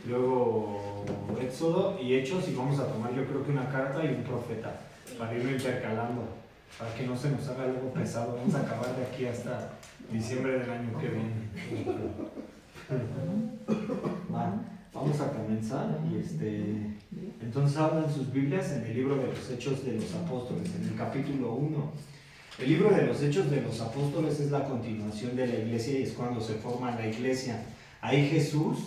luego Éxodo y Hechos, y vamos a tomar yo creo que una carta y un profeta para irlo intercalando, para que no se nos haga algo pesado. Vamos a acabar de aquí hasta diciembre del año que viene. Vamos a comenzar y entonces hablan sus Biblias en el libro de los Hechos de los Apóstoles, en el capítulo 1. El libro de los Hechos de los Apóstoles es la continuación de la iglesia y es cuando se forma la iglesia. Ahí Jesús,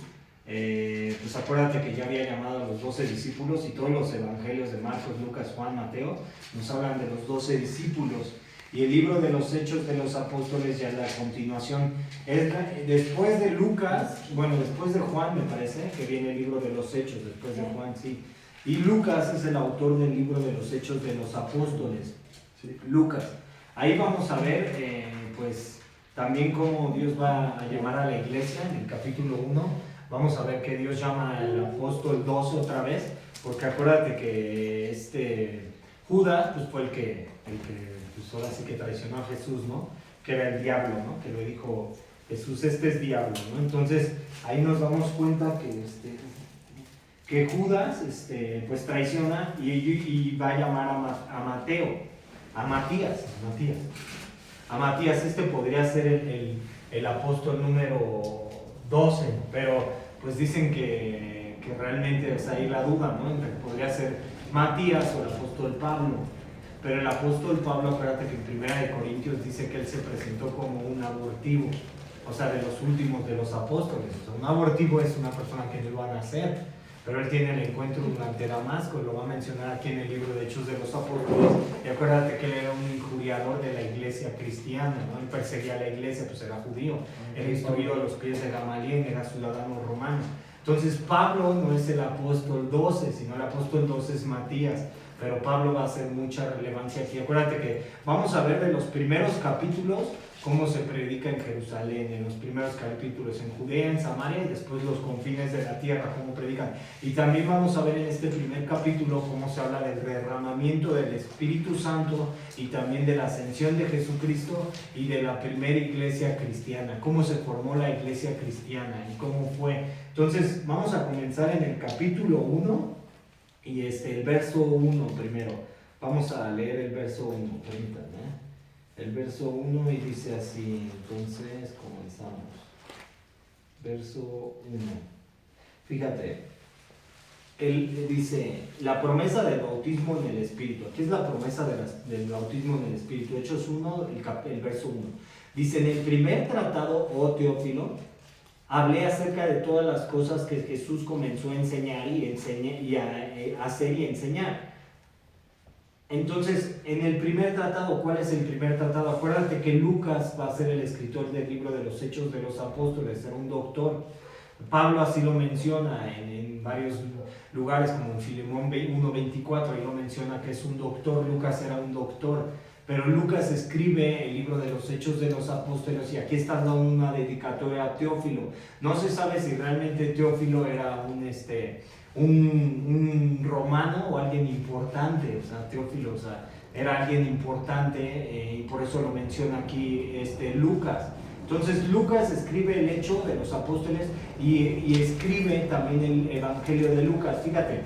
pues acuérdate que ya había llamado a los 12 discípulos y todos los evangelios de Marcos, Lucas, Juan, Mateo nos hablan de los 12 discípulos. Y el libro de los Hechos de los Apóstoles ya es la continuación. Después de Lucas, bueno, después de Juan me parece que viene el libro de los Hechos, después de Juan, sí. Y Lucas es el autor del libro de los Hechos de los Apóstoles. Sí. Lucas. Ahí vamos a ver, pues, también cómo Dios va a llamar a la iglesia en el capítulo 1. Vamos a ver que Dios llama al apóstol 12 otra vez, porque acuérdate que Judas pues, fue el que pues ahora sí que traicionó a Jesús, ¿no? Que era el diablo, ¿no? Que le dijo Jesús, este es diablo, ¿no? Entonces ahí nos damos cuenta que Judas pues traiciona y va a llamar a Matías. Podría ser el apóstol número 12, pero pues dicen que realmente es ahí la duda, ¿no? Podría ser Matías o el apóstol Pablo. Pero el apóstol Pablo, acuérdate que en 1 Corintios dice que él se presentó como un abortivo, o sea, de los últimos de los apóstoles. O sea, un abortivo es una persona que no iba a nacer, pero él tiene el encuentro durante Damasco, lo va a mencionar aquí en el libro de Hechos de los Apóstoles. Y acuérdate que él era un injuriador de la iglesia cristiana, ¿no? Él perseguía a la iglesia, pues era judío, era instruido a los pies de Gamaliel, era ciudadano romano. Entonces Pablo no es el apóstol 12, sino el apóstol 12 es Matías. Pero Pablo va a hacer mucha relevancia aquí. Acuérdate que vamos a ver de los primeros capítulos cómo se predica en Jerusalén, en los primeros capítulos en Judea, en Samaria y después los confines de la tierra, cómo predican. Y también vamos a ver en este primer capítulo cómo se habla del derramamiento del Espíritu Santo y también de la ascensión de Jesucristo y de la primera iglesia cristiana, cómo se formó la iglesia cristiana y cómo fue. Entonces vamos a comenzar en el capítulo 1. Y el verso 1 primero. Vamos a leer el verso 1, permítanme. El verso 1 y dice así, entonces comenzamos. Verso 1. Fíjate, él dice, la promesa del bautismo en el Espíritu. Aquí es la promesa del bautismo en el Espíritu. Hechos 1, el verso 1. Dice, en el primer tratado, oh Teófilo, hablé acerca de todas las cosas que Jesús comenzó a enseñar a hacer y enseñar. Entonces, en el primer tratado, ¿cuál es el primer tratado? Acuérdate que Lucas va a ser el escritor del libro de los Hechos de los Apóstoles, era un doctor. Pablo así lo menciona en varios lugares, como en Filemón 1:24, ahí lo menciona que es un doctor. Lucas era un doctor. Pero Lucas escribe el libro de los Hechos de los Apóstoles y aquí está dando una dedicatoria a Teófilo. No se sabe si realmente Teófilo era un romano o alguien importante. O sea, Teófilo, era alguien importante y por eso lo menciona aquí Lucas. Entonces Lucas escribe el Hecho de los Apóstoles y escribe también el Evangelio de Lucas. Fíjate,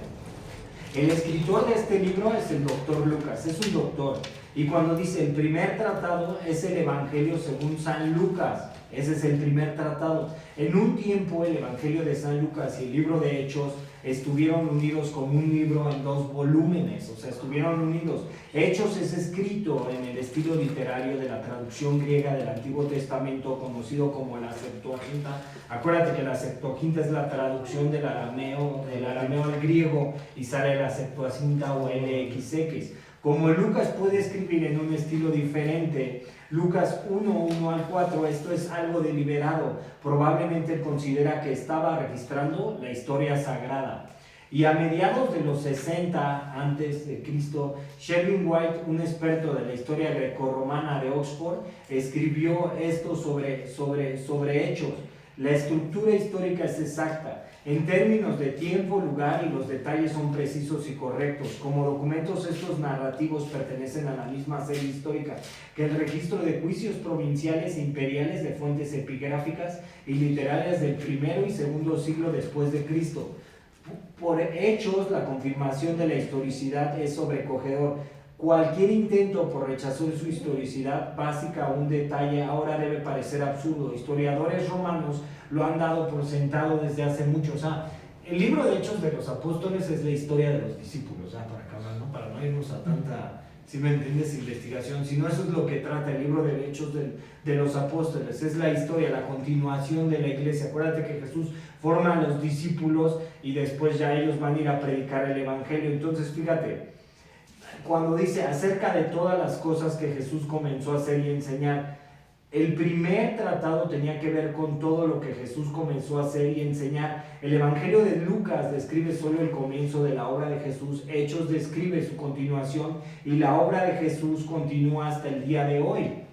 el escritor de este libro es el doctor Lucas, es un doctor. Y cuando dice el primer tratado es el Evangelio según San Lucas, ese es el primer tratado. En un tiempo el Evangelio de San Lucas y el libro de Hechos estuvieron unidos como un libro en 2 volúmenes, o sea, estuvieron unidos. Hechos es escrito en el estilo literario de la traducción griega del Antiguo Testamento, conocido como la Septuaginta. Acuérdate que la Septuaginta es la traducción del arameo al griego y sale la Septuaginta o LXX. Como Lucas puede escribir en un estilo diferente, Lucas 1 al 4, esto es algo deliberado. Probablemente él considera que estaba registrando la historia sagrada. Y a mediados de los 60 a.C., Sherwin White, un experto de la historia grecorromana de Oxford, escribió esto sobre Hechos. La estructura histórica es exacta. en términos de tiempo, lugar y los detalles son precisos y correctos. Como documentos, estos narrativos pertenecen a la misma serie histórica que el registro de juicios provinciales e imperiales de fuentes epigráficas y literarias del primero y segundo siglo después de Cristo. Por hechos, la confirmación de la historicidad es sobrecogedor. Cualquier intento por rechazar su historicidad básica o un detalle ahora debe parecer absurdo. Historiadores romanos lo han dado por sentado desde hace mucho. O sea, el libro de Hechos de los Apóstoles es la historia de los discípulos, para acabar, ¿no? Para no irnos a tanta, si me entiendes, investigación, sino eso es lo que trata el libro de Hechos de los Apóstoles. Es la historia, la continuación de la iglesia. Acuérdate que Jesús forma a los discípulos y después ya ellos van a ir a predicar el evangelio. Entonces, fíjate, cuando dice acerca de todas las cosas que Jesús comenzó a hacer y enseñar, el primer tratado tenía que ver con todo lo que Jesús comenzó a hacer y enseñar. El Evangelio de Lucas describe solo el comienzo de la obra de Jesús. Hechos describe su continuación y la obra de Jesús continúa hasta el día de hoy.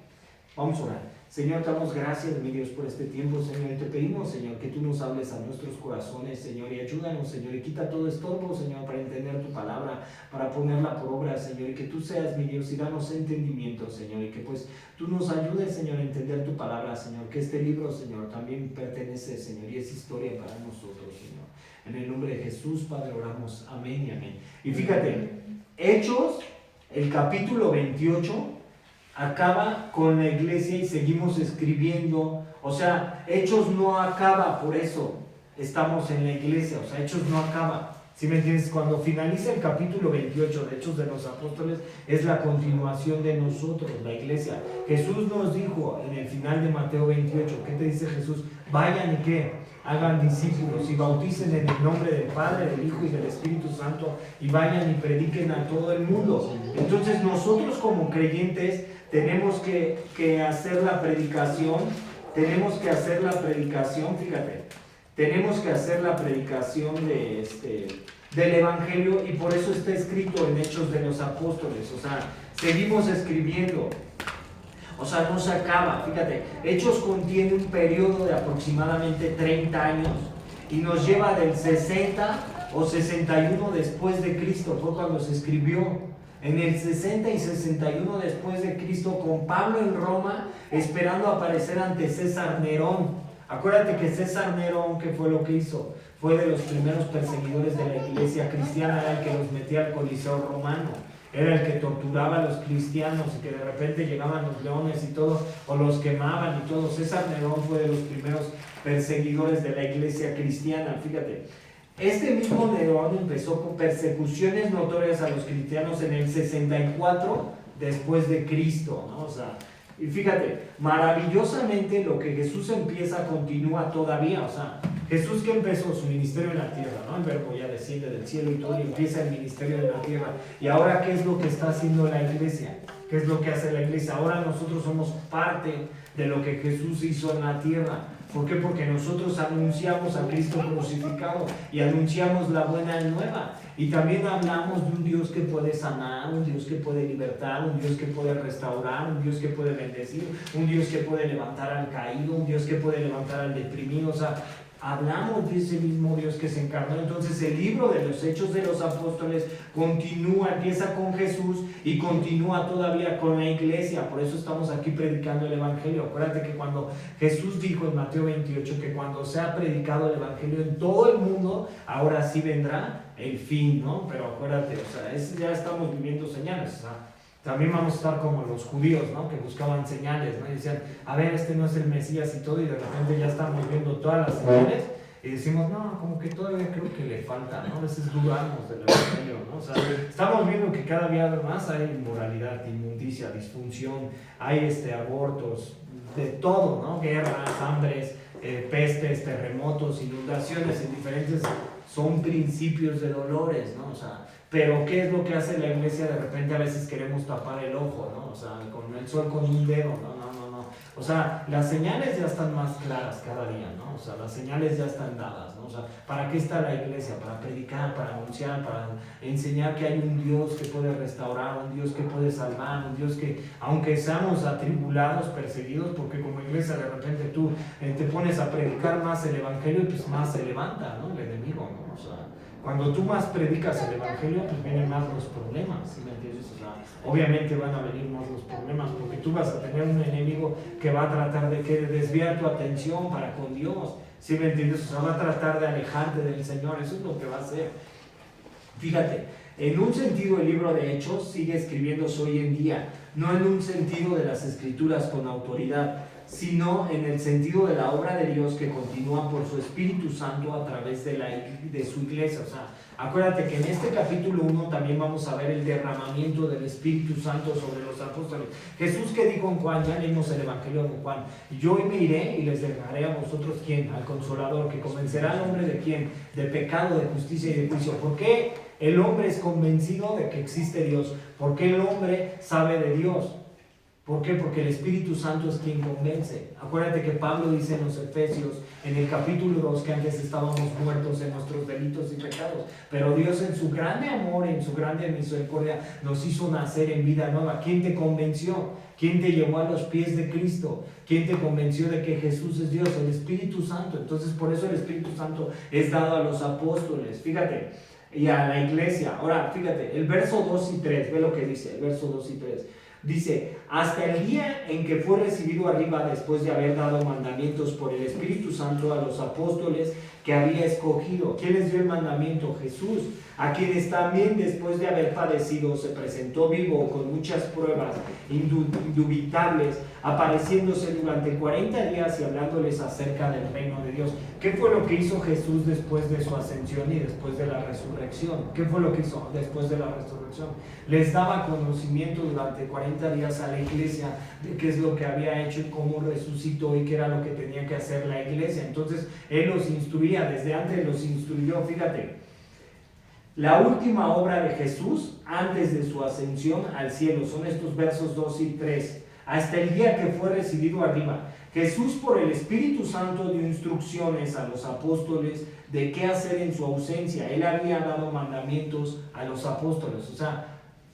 Vamos a orar. Señor, te damos gracias, mi Dios, por este tiempo, Señor, y te pedimos, Señor, que tú nos hables a nuestros corazones, Señor, y ayúdanos, Señor, y quita todo estorbo, Señor, para entender tu palabra, para ponerla por obra, Señor, y que tú seas, mi Dios, y danos entendimiento, Señor, y que pues tú nos ayudes, Señor, a entender tu palabra, Señor, que este libro, Señor, también pertenece, Señor, y es historia para nosotros, Señor. En el nombre de Jesús, Padre, oramos, amén y amén. Y fíjate, Hechos, el capítulo 28, acaba con la iglesia y seguimos escribiendo. O sea, Hechos no acaba, por eso estamos en la iglesia. O sea, Hechos no acaba. ¿Sí me entiendes? Cuando finaliza el capítulo 28 de Hechos de los Apóstoles, es la continuación de nosotros, la iglesia. Jesús nos dijo en el final de Mateo 28, ¿qué te dice Jesús? Vayan y ¿qué? Hagan discípulos y bauticen en el nombre del Padre, del Hijo y del Espíritu Santo y vayan y prediquen a todo el mundo. Entonces nosotros como creyentes tenemos que hacer la predicación, fíjate, tenemos que hacer la predicación del Evangelio y por eso está escrito en Hechos de los Apóstoles. O sea, seguimos escribiendo. O sea, no se acaba, fíjate, Hechos contiene un periodo de aproximadamente 30 años y nos lleva del 60 o 61 después de Cristo, fue cuando se escribió. En el 60 y 61 después de Cristo, con Pablo en Roma, esperando aparecer ante César Nerón. Acuérdate que César Nerón, ¿qué fue lo que hizo? Fue de los primeros perseguidores de la iglesia cristiana, era el que los metía al Coliseo romano. Era el que torturaba a los cristianos y que de repente llegaban los leones y todo, o los quemaban y todo. César Nerón fue de los primeros perseguidores de la iglesia cristiana, fíjate. Este mismo Nerón empezó con persecuciones notorias a los cristianos en el 64 después de Cristo, ¿no? O sea, y fíjate, maravillosamente lo que Jesús empieza continúa todavía. O sea, Jesús que empezó su ministerio en la tierra, ¿no? El verbo ya desciende del cielo y todo, y empieza el ministerio en la tierra. Y ahora, ¿qué es lo que está haciendo la iglesia? ¿Qué es lo que hace la iglesia? Ahora nosotros somos parte de lo que Jesús hizo en la tierra. ¿Por qué? Porque nosotros anunciamos a Cristo crucificado y anunciamos la buena nueva. Y también hablamos de un Dios que puede sanar, un Dios que puede libertar, un Dios que puede restaurar, un Dios que puede bendecir, un Dios que puede levantar al caído, un Dios que puede levantar al deprimido. O sea, hablamos de ese mismo Dios que se encarnó. Entonces el libro de los Hechos de los Apóstoles continúa, empieza con Jesús y continúa todavía con la iglesia. Por eso estamos aquí predicando el Evangelio. Acuérdate que cuando Jesús dijo en Mateo 28 que cuando sea predicado el Evangelio en todo el mundo, ahora sí vendrá el fin, ¿no? Pero acuérdate, o sea, ya estamos viviendo señales. O sea, también vamos a estar como los judíos, ¿no? Que buscaban señales, ¿no? Y decían, a ver, este no es el Mesías y todo, y de repente ya estamos viendo todas las señales y decimos, no, como que todavía creo que le falta, ¿no? A veces dudamos del Evangelio, ¿no? O sea, estamos viendo que cada día más hay inmoralidad, inmundicia, disfunción, hay abortos, de todo, ¿no? Guerras, hambres, pestes, terremotos, inundaciones en diferentes, son principios de dolores, ¿no? O sea, pero ¿qué es lo que hace la iglesia? De repente a veces queremos tapar el ojo, ¿no? O sea, con el sol con un dedo, no. O sea, las señales ya están más claras cada día, ¿no? O sea, las señales ya están dadas, ¿no? O sea, ¿para qué está la iglesia? Para predicar, para anunciar, para enseñar que hay un Dios que puede restaurar, un Dios que puede salvar, un Dios que, aunque seamos atribulados, perseguidos, porque como iglesia de repente tú te pones a predicar más el evangelio y pues más se levanta, ¿no? El enemigo, ¿no? O sea, cuando tú más predicas el evangelio, pues vienen más los problemas, ¿sí me entiendes? O sea, obviamente van a venir más los problemas, porque tú vas a tener un enemigo que va a tratar de desviar tu atención para con Dios, ¿sí me entiendes? O sea, va a tratar de alejarte del Señor, eso es lo que va a hacer. Fíjate, en un sentido el libro de Hechos sigue escribiéndose hoy en día, no en un sentido de las escrituras con autoridad, sino en el sentido de la obra de Dios que continúa por su Espíritu Santo a través de su iglesia. O sea, acuérdate que en este capítulo 1 también vamos a ver el derramamiento del Espíritu Santo sobre los apóstoles. Jesús, que dijo en Juan, ya leímos el Evangelio de Juan, yo me iré y les dejaré a vosotros, ¿quién? Al Consolador, que convencerá al hombre de quién, de pecado, de justicia y de juicio. ¿Por qué el hombre es convencido de que existe Dios? ¿Por qué el hombre sabe de Dios? ¿Por qué? Porque el Espíritu Santo es quien convence. Acuérdate que Pablo dice en los Efesios, en el capítulo 2, que antes estábamos muertos en nuestros delitos y pecados, pero Dios en su grande amor, en su grande misericordia, nos hizo nacer en vida nueva. ¿Quién te convenció? ¿Quién te llevó a los pies de Cristo? ¿Quién te convenció de que Jesús es Dios? El Espíritu Santo. Entonces, por eso el Espíritu Santo es dado a los apóstoles. Fíjate, y a la iglesia. Ahora, fíjate, el verso 2 y 3, ve lo que dice, el verso 2 y 3. Dice, hasta el día en que fue recibido arriba después de haber dado mandamientos por el Espíritu Santo a los apóstoles que había escogido. ¿Quién les dio el mandamiento? Jesús, a quienes también después de haber padecido se presentó vivo con muchas pruebas indubitables, apareciéndose durante 40 días y hablándoles acerca del reino de Dios. ¿Qué fue lo que hizo Jesús después de su ascensión y después de la resurrección? ¿Qué fue lo que hizo después de la resurrección? Les daba conocimiento durante 40 días a la iglesia de qué es lo que había hecho y cómo resucitó y qué era lo que tenía que hacer la iglesia. Entonces, Él los instruía, desde antes los instruyó. Fíjate, la última obra de Jesús antes de su ascensión al cielo son estos versos 2 y 3. Hasta el día que fue recibido arriba, Jesús por el Espíritu Santo dio instrucciones a los apóstoles de qué hacer en su ausencia. Él había dado mandamientos a los apóstoles. O sea,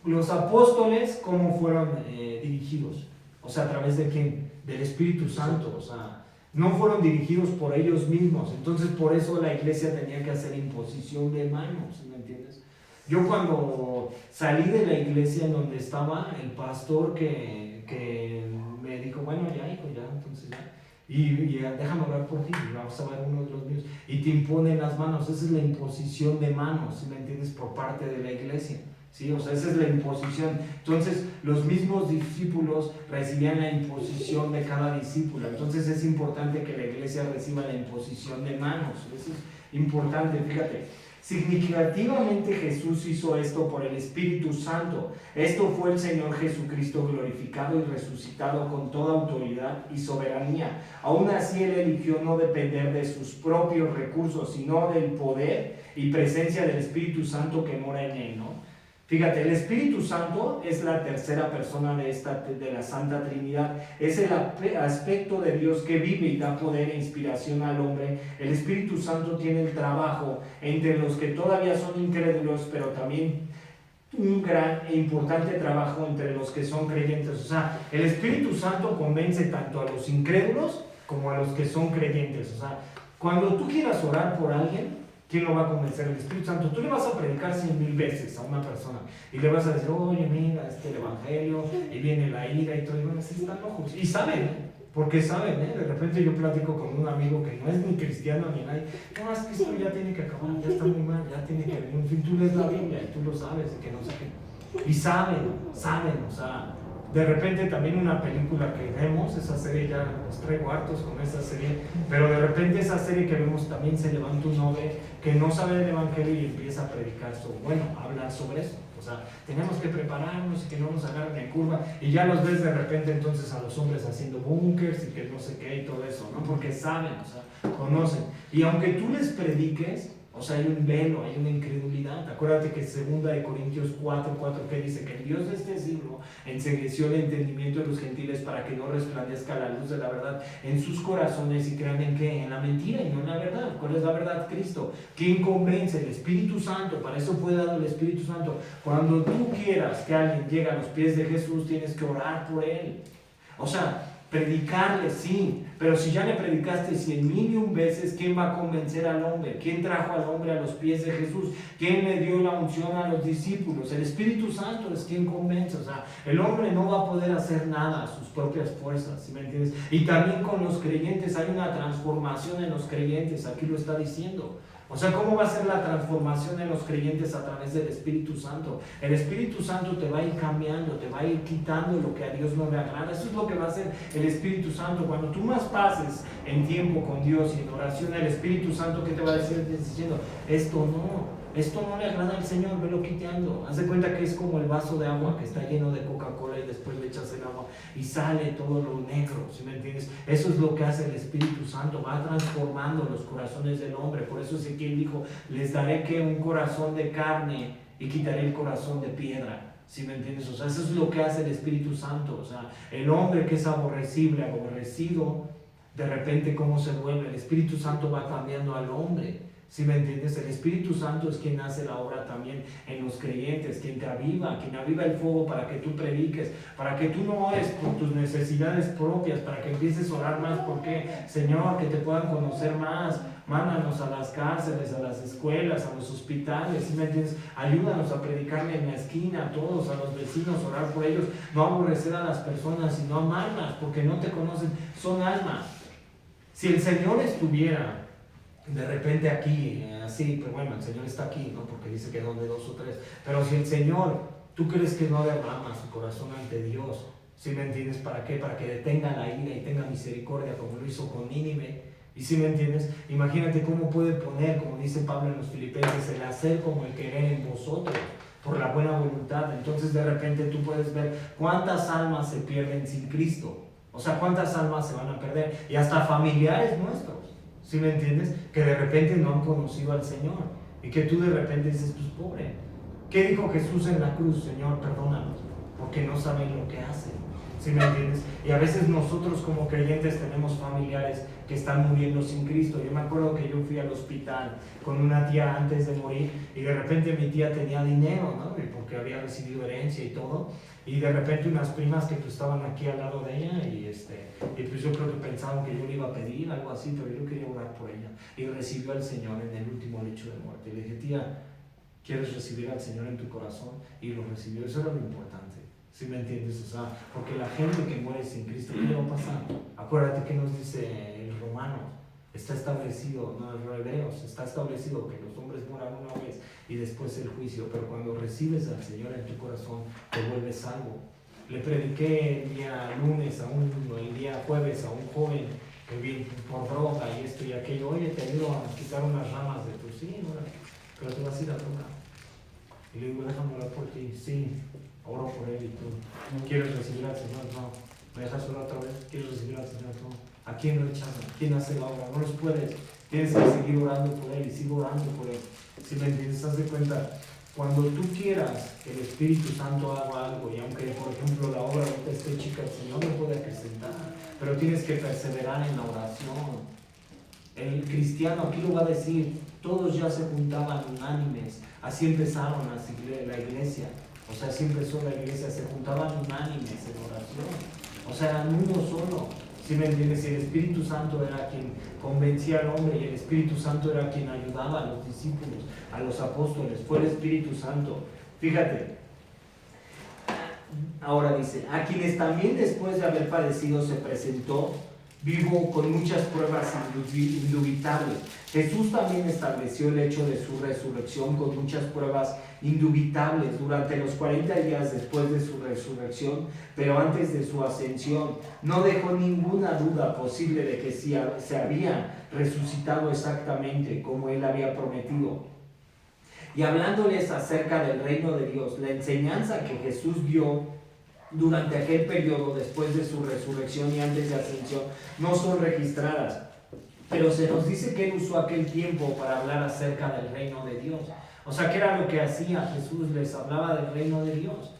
los apóstoles, ¿cómo fueron dirigidos? O sea, ¿a través de quién? Del Espíritu Santo. O sea, no fueron dirigidos por ellos mismos. Entonces, por eso la iglesia tenía que hacer imposición de manos, ¿me entiendes? Yo cuando salí de la iglesia en donde estaba, el pastor que me dijo, bueno, ya hijo, ya, entonces ya, y déjame hablar por ti, y vamos a ver uno de los míos, y te imponen las manos. Esa es la imposición de manos, ¿sí me entiendes? Por parte de la iglesia, ¿sí? O sea, esa es la imposición. Entonces, los mismos discípulos recibían la imposición de cada discípulo. Entonces, es importante que la iglesia reciba la imposición de manos. Eso es importante, fíjate. Significativamente Jesús hizo esto por el Espíritu Santo. Esto fue el Señor Jesucristo glorificado y resucitado con toda autoridad y soberanía. Aún así Él eligió no depender de sus propios recursos, sino del poder y presencia del Espíritu Santo que mora en Él, ¿no? Fíjate, el Espíritu Santo es la tercera persona de la Santa Trinidad. Es el aspecto de Dios que vive y da poder e inspiración al hombre. El Espíritu Santo tiene el trabajo entre los que todavía son incrédulos, pero también un gran e importante trabajo entre los que son creyentes. O sea, el Espíritu Santo convence tanto a los incrédulos como a los que son creyentes. O sea, cuando tú quieras orar por alguien, ¿quién lo va a convencer? El Espíritu Santo. Tú le vas a predicar 100,000 veces a una persona y le vas a decir, oye, mira, el evangelio, y viene la ira y todo, y bueno, sí están locos. Y saben, porque saben, de repente yo platico con un amigo que no es ni cristiano ni nadie, no, es que esto ya tiene que acabar, ya está muy mal, ya tiene que venir, en fin, tú lees la Biblia y tú lo sabes, y que no sé qué. Y saben, o sea, de repente también una película que vemos, esa serie ya los traigo hartos con esa serie, pero de repente esa serie que vemos también se levanta un hombre que no sabe del evangelio y empieza a predicar sobre, bueno, a hablar sobre eso. O sea, tenemos que prepararnos y que no nos agarren en curva, y ya los ves de repente entonces a los hombres haciendo búnkers y que no sé qué y todo eso, ¿no? Porque saben, o sea, conocen. Y aunque tú les prediques, o sea, hay un velo, hay una incredulidad. Acuérdate que 2 Corintios 4:4 que dice que el Dios de este siglo encegueció el entendimiento de los gentiles para que no resplandezca la luz de la verdad en sus corazones y crean en qué, en la mentira y no en la verdad. ¿Cuál es la verdad? Cristo. ¿Quién convence? El Espíritu Santo. Para eso fue dado el Espíritu Santo. Cuando tú quieras que alguien llegue a los pies de Jesús, tienes que orar por él. O sea, Predicarle, sí, pero si ya le predicaste 100,000 veces, ¿quién va a convencer al hombre? ¿Quién trajo al hombre a los pies de Jesús? ¿Quién le dio la unción a los discípulos? El Espíritu Santo es quien convence. O sea, el hombre no va a poder hacer nada a sus propias fuerzas, ¿sí me entiendes? Y también con los creyentes hay una transformación en los creyentes, aquí lo está diciendo. O sea, ¿cómo va a ser la transformación en los creyentes a través del Espíritu Santo? El Espíritu Santo te va a ir cambiando, te va a ir quitando lo que a Dios no le agrada. Eso es lo que va a hacer el Espíritu Santo. Cuando tú más pases en tiempo con Dios y en oración, el Espíritu Santo, ¿qué te va a decir? Te está diciendo, esto no le agrada al Señor, velo quitando. Haz de cuenta que es como el vaso de agua que está lleno de Coca-Cola y después le echas el agua y sale todo lo negro, ¿sí me entiendes? Eso es lo que hace el Espíritu Santo, va transformando los corazones del hombre. Por eso Ezequiel dijo, les daré que un corazón de carne y quitaré el corazón de piedra, ¿sí me entiendes? O sea, eso es lo que hace el Espíritu Santo. O sea, el hombre que es aborrecible, aborrecido, de repente cómo se vuelve, el Espíritu Santo va cambiando al hombre. ¿Sí me entiendes? El Espíritu Santo es quien hace la obra también en los creyentes, quien aviva el fuego para que tú prediques, para que tú no ores por tus necesidades propias, para que empieces a orar más, porque Señor, que te puedan conocer más. Mándanos a las cárceles, a las escuelas, a los hospitales, ¿sí me entiendes? Ayúdanos a predicarle en la esquina a todos, a los vecinos, orar por ellos, no aborrecer a las personas, sino amarlas, porque no te conocen, son almas. Si el Señor estuviera de repente aquí, así, pero bueno, el Señor está aquí, ¿no? Porque dice que donde 2 o 3. Pero si el Señor, ¿tú crees que no derrama su corazón ante Dios? ¿Sí me entiendes? ¿Para qué? Para que detenga la ira y tenga misericordia, como lo hizo con Nínive. ¿Y sí me entiendes? Imagínate cómo puede poner, como dice Pablo en los Filipenses, el hacer como el querer en vosotros, por la buena voluntad. Entonces de repente tú puedes ver cuántas almas se pierden sin Cristo. O sea, cuántas almas se van a perder. Y hasta familiares nuestros. ¿Sí me entiendes? Que de repente no han conocido al Señor y que tú de repente dices, pues pobre. ¿Qué dijo Jesús en la cruz? Señor, perdónanos, porque no saben lo que hacen. ¿Sí me entiendes? Y a veces nosotros como creyentes tenemos familiares que están muriendo sin Cristo. Yo me acuerdo que yo fui al hospital con una tía antes de morir y de repente mi tía tenía dinero, ¿no? Porque había recibido herencia y todo. Y de repente unas primas que pues estaban aquí al lado de ella y pues yo creo que pensaban que yo le iba a pedir algo así, pero yo quería orar por ella. Y recibió al Señor en el último lecho de muerte. Y le dije, tía, ¿quieres recibir al Señor en tu corazón? Y lo recibió. Eso era lo importante. ¿Sí me entiendes? O sea, porque la gente que muere sin Cristo, ¿qué le va a pasar? Acuérdate que nos dice el Romanos, está establecido, no, el Hebreos, está establecido que los hombres mueran una vez y después el juicio, pero cuando recibes al Señor en tu corazón, te vuelves salvo. Le prediqué el día lunes, el día jueves a un joven que vino por droga y esto y aquello, oye, te ayudo a quitar unas ramas de tu sí, pero te vas a ir a droga. Y le digo, déjame orar por ti, sí. Oro por él y tú. ¿Quieres recibir al Señor? No. ¿Me dejas orar otra vez? ¿Quieres recibir al Señor? No. ¿A quién lo echan? ¿Quién hace la obra? No los puedes. Tienes que seguir orando por él y sigo orando por él. Si me entiendes, haz de cuenta, cuando tú quieras que el Espíritu Santo haga algo, y aunque por ejemplo la obra ahorita esté chica, el Señor no puede acrecentar, pero tienes que perseverar en la oración. El cristiano, aquí lo va a decir, todos ya se juntaban unánimes, así empezaron la iglesia. O sea, así empezó la iglesia, se juntaban unánimes en oración. O sea, eran uno solo. ¿Sí me entiendes? Y el Espíritu Santo era quien convencía al hombre y el Espíritu Santo era quien ayudaba a los discípulos, a los apóstoles. Fue el Espíritu Santo. Fíjate. Ahora dice, a quienes también después de haber padecido se presentó vivo con muchas pruebas indubitables. Jesús también estableció el hecho de su resurrección con muchas pruebas indubitables durante los 40 días después de su resurrección, pero antes de su ascensión. No dejó ninguna duda posible de que se había resucitado exactamente como él había prometido. Y hablándoles acerca del reino de Dios, la enseñanza que Jesús dio durante aquel periodo después de su resurrección y antes de ascensión no son registradas, pero se nos dice que él usó aquel tiempo para hablar acerca del reino de Dios. O sea, ¿qué era lo que hacía Jesús? Les hablaba del reino de Dios.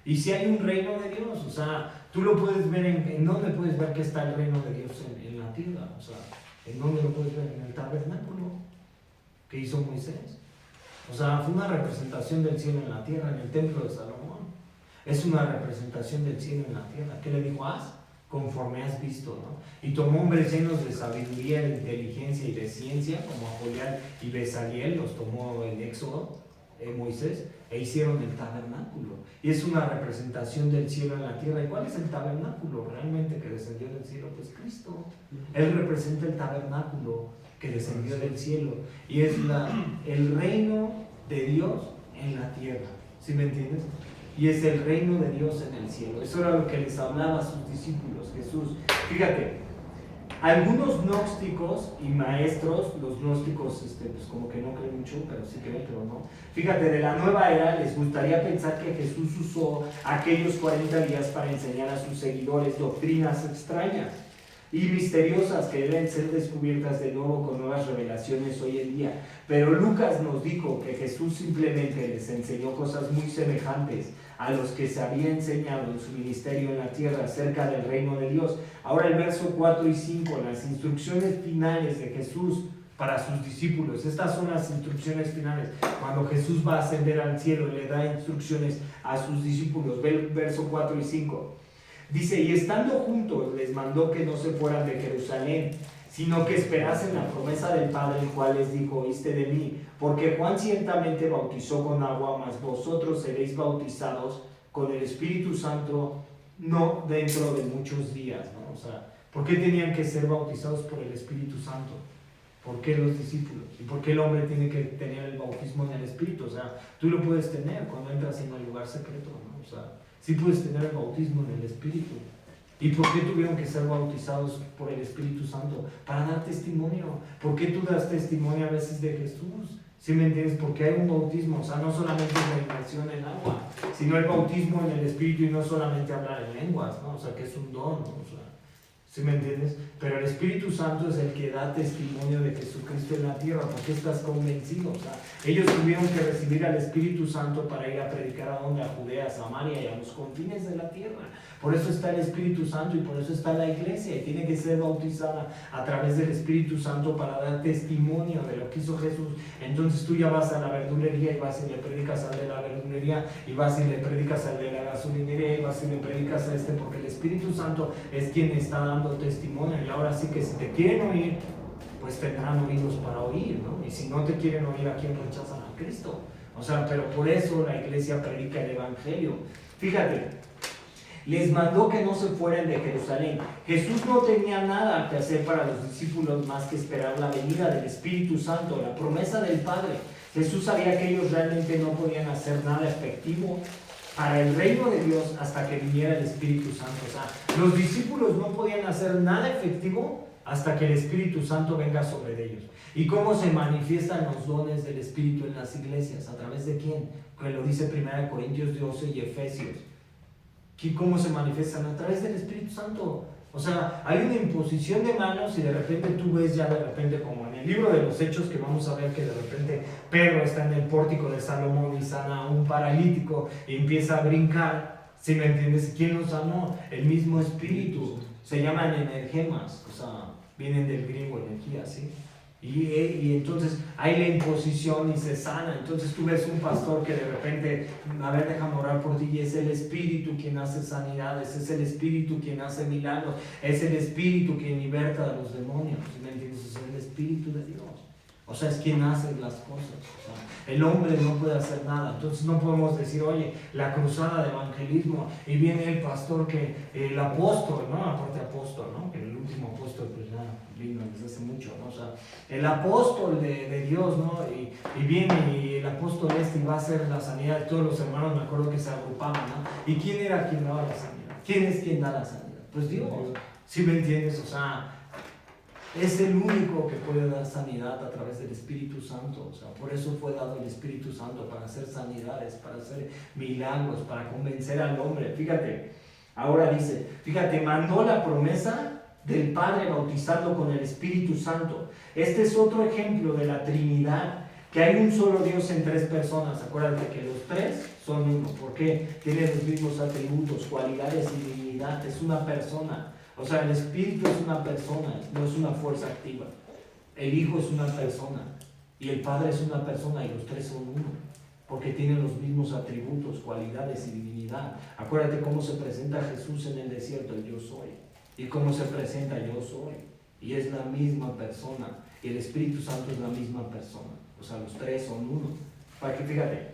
Y si hay un reino de Dios, o sea, tú lo puedes ver ¿en dónde puedes ver que está el reino de Dios en la tierra? O sea, ¿en dónde lo puedes ver? En el tabernáculo que hizo Moisés. O sea, fue una representación del cielo en la tierra, en el templo de Salomón. Es una representación del cielo en la tierra. ¿Qué le dijo? Haz conforme has visto, ¿no? Y tomó hombres llenos de sabiduría, de inteligencia y de ciencia, como Aholiab y Bezaliel, los tomó en Éxodo, Moisés, e hicieron el tabernáculo. Y es una representación del cielo en la tierra. ¿Y cuál es el tabernáculo realmente que descendió del cielo? Pues Cristo. Él representa el tabernáculo que descendió del cielo. Y es el reino de Dios en la tierra. ¿Sí me entiendes? Y es el reino de Dios en el cielo. Eso era lo que les hablaba a sus discípulos, Jesús. Fíjate, algunos gnósticos y maestros, los gnósticos pues como que no creen mucho, pero sí creen, pero no. Fíjate, de la nueva era les gustaría pensar que Jesús usó aquellos 40 días para enseñar a sus seguidores doctrinas extrañas y misteriosas que deben ser descubiertas de nuevo con nuevas revelaciones hoy en día. Pero Lucas nos dijo que Jesús simplemente les enseñó cosas muy semejantes a los que se había enseñado en su ministerio en la tierra acerca del reino de Dios. Ahora el verso 4 y 5, las instrucciones finales de Jesús para sus discípulos. Estas son las instrucciones finales. Cuando Jesús va a ascender al cielo, le da instrucciones a sus discípulos. Ve el verso 4 y 5. Dice, y estando juntos les mandó que no se fueran de Jerusalén, sino que esperasen la promesa del Padre, el cual les dijo, oíste de mí, porque Juan ciertamente bautizó con agua, mas vosotros seréis bautizados con el Espíritu Santo no dentro de muchos días, ¿no? O sea, ¿por qué tenían que ser bautizados por el Espíritu Santo? ¿Por qué los discípulos? ¿Y por qué el hombre tiene que tener el bautismo en el Espíritu? O sea, tú lo puedes tener cuando entras en el lugar secreto, ¿no? O sea, sí puedes tener el bautismo en el Espíritu. ¿Y por qué tuvieron que ser bautizados por el Espíritu Santo? Para dar testimonio. ¿Por qué tú das testimonio a veces de Jesús? ¿Sí me entiendes? Porque hay un bautismo, o sea, no solamente la inmersión en agua, sino el bautismo en el Espíritu y no solamente hablar en lenguas, ¿no? O sea, que es un don, ¿no? O sea, ¿sí me entiendes? Pero el Espíritu Santo es el que da testimonio de Jesucristo en la tierra, porque estás convencido. O sea, ellos tuvieron que recibir al Espíritu Santo para ir a predicar a donde, a Judea, a Samaria y a los confines de la tierra. Por eso está el Espíritu Santo y por eso está la iglesia y tiene que ser bautizada a través del Espíritu Santo para dar testimonio de lo que hizo Jesús. Entonces tú ya vas a la verdulería y vas y le predicas al de la verdulería y vas y le predicas al de la gasolinería y vas y le predicas a porque el Espíritu Santo es quien está dando testimonio. Y ahora sí que si te quieren oír, pues tendrán oídos para oír, ¿no? Y si no te quieren oír, ¿a quién rechazan? A Cristo. O sea, pero por eso la iglesia predica el Evangelio. Fíjate, les mandó que no se fueran de Jerusalén. Jesús no tenía nada que hacer para los discípulos más que esperar la venida del Espíritu Santo, la promesa del Padre. Jesús sabía que ellos realmente no podían hacer nada efectivo para el reino de Dios hasta que viniera el Espíritu Santo. O sea, los discípulos no podían hacer nada efectivo hasta que el Espíritu Santo venga sobre ellos. ¿Y cómo se manifiestan los dones del Espíritu en las iglesias? ¿A través de quién? Que lo dice 1 Corintios 12 y Efesios. ¿Cómo se manifiestan? A través del Espíritu Santo. O sea, hay una imposición de manos y de repente tú ves ya de repente como en el libro de los Hechos que vamos a ver que de repente Pedro está en el pórtico de Salomón y sana a un paralítico y empieza a brincar. ¿Sí me entiendes? ¿Quién lo sanó? El mismo Espíritu. Se llaman energemas, o sea, vienen del griego energía, ¿sí? Y entonces hay la imposición y se sana. Entonces tú ves un pastor que de repente, a ver, déjame orar por ti, y es el Espíritu quien hace sanidades, es el Espíritu quien hace milagros, es el Espíritu quien liberta a los demonios, ¿me entiendes? Es el Espíritu de Dios. O sea, es quien hace las cosas. O sea, el hombre no puede hacer nada. Entonces no podemos decir, oye, la cruzada de evangelismo, y viene el pastor que, el apóstol, ¿no? Aparte apóstol, ¿no? Que el último apóstol, pues ya vino desde hace mucho, ¿no? O sea, el apóstol de Dios, ¿no? Y viene y el apóstol y va a hacer la sanidad de todos los hermanos, me acuerdo que se agrupaban, ¿no? ¿Y quién era quien daba la sanidad? ¿Quién es quien da la sanidad? Pues Dios. ¿Sí me entiendes? O sea, es el único que puede dar sanidad a través del Espíritu Santo. O sea, por eso fue dado el Espíritu Santo, para hacer sanidades, para hacer milagros, para convencer al hombre. Fíjate, ahora dice, fíjate, mandó la promesa del Padre bautizando con el Espíritu Santo. Este es otro ejemplo de la Trinidad, que hay un solo Dios en tres personas. Acuérdate que los tres son uno. ¿Por qué? Tienen los mismos atributos, cualidades y divinidad. Es una persona. O sea, el Espíritu es una persona, no es una fuerza activa. El Hijo es una persona y el Padre es una persona, y los tres son uno, porque tienen los mismos atributos, cualidades y divinidad. Acuérdate cómo se presenta Jesús en el desierto, el yo soy. ¿Y cómo se presenta? Yo soy. Y es la misma persona. Y el Espíritu Santo es la misma persona. O sea, los tres son uno. Para que fíjate,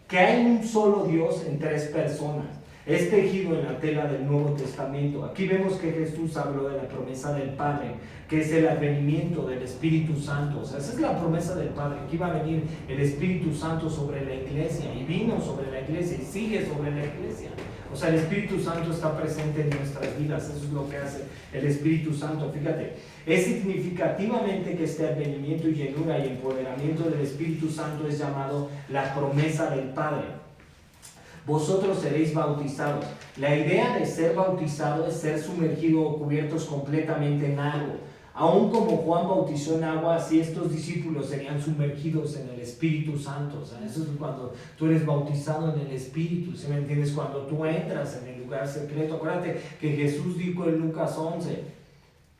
que hay un solo Dios en tres personas. Es tejido en la tela del Nuevo Testamento. Aquí vemos que Jesús habló de la promesa del Padre, que es el advenimiento del Espíritu Santo. O sea, esa es la promesa del Padre, que iba a venir el Espíritu Santo sobre la iglesia, y vino sobre la iglesia, y sigue sobre la iglesia. O sea, el Espíritu Santo está presente en nuestras vidas. Eso es lo que hace el Espíritu Santo. Fíjate, es significativamente que este advenimiento y llenura y empoderamiento del Espíritu Santo es llamado la promesa del Padre. Vosotros seréis bautizados. La idea de ser bautizado es ser sumergido o cubiertos completamente en algo. Aún como Juan bautizó en agua, así estos discípulos serían sumergidos en el Espíritu Santo. O sea, eso es cuando tú eres bautizado en el Espíritu, ¿sí me entiendes? Cuando tú entras en el lugar secreto. Acuérdate que Jesús dijo en Lucas 11,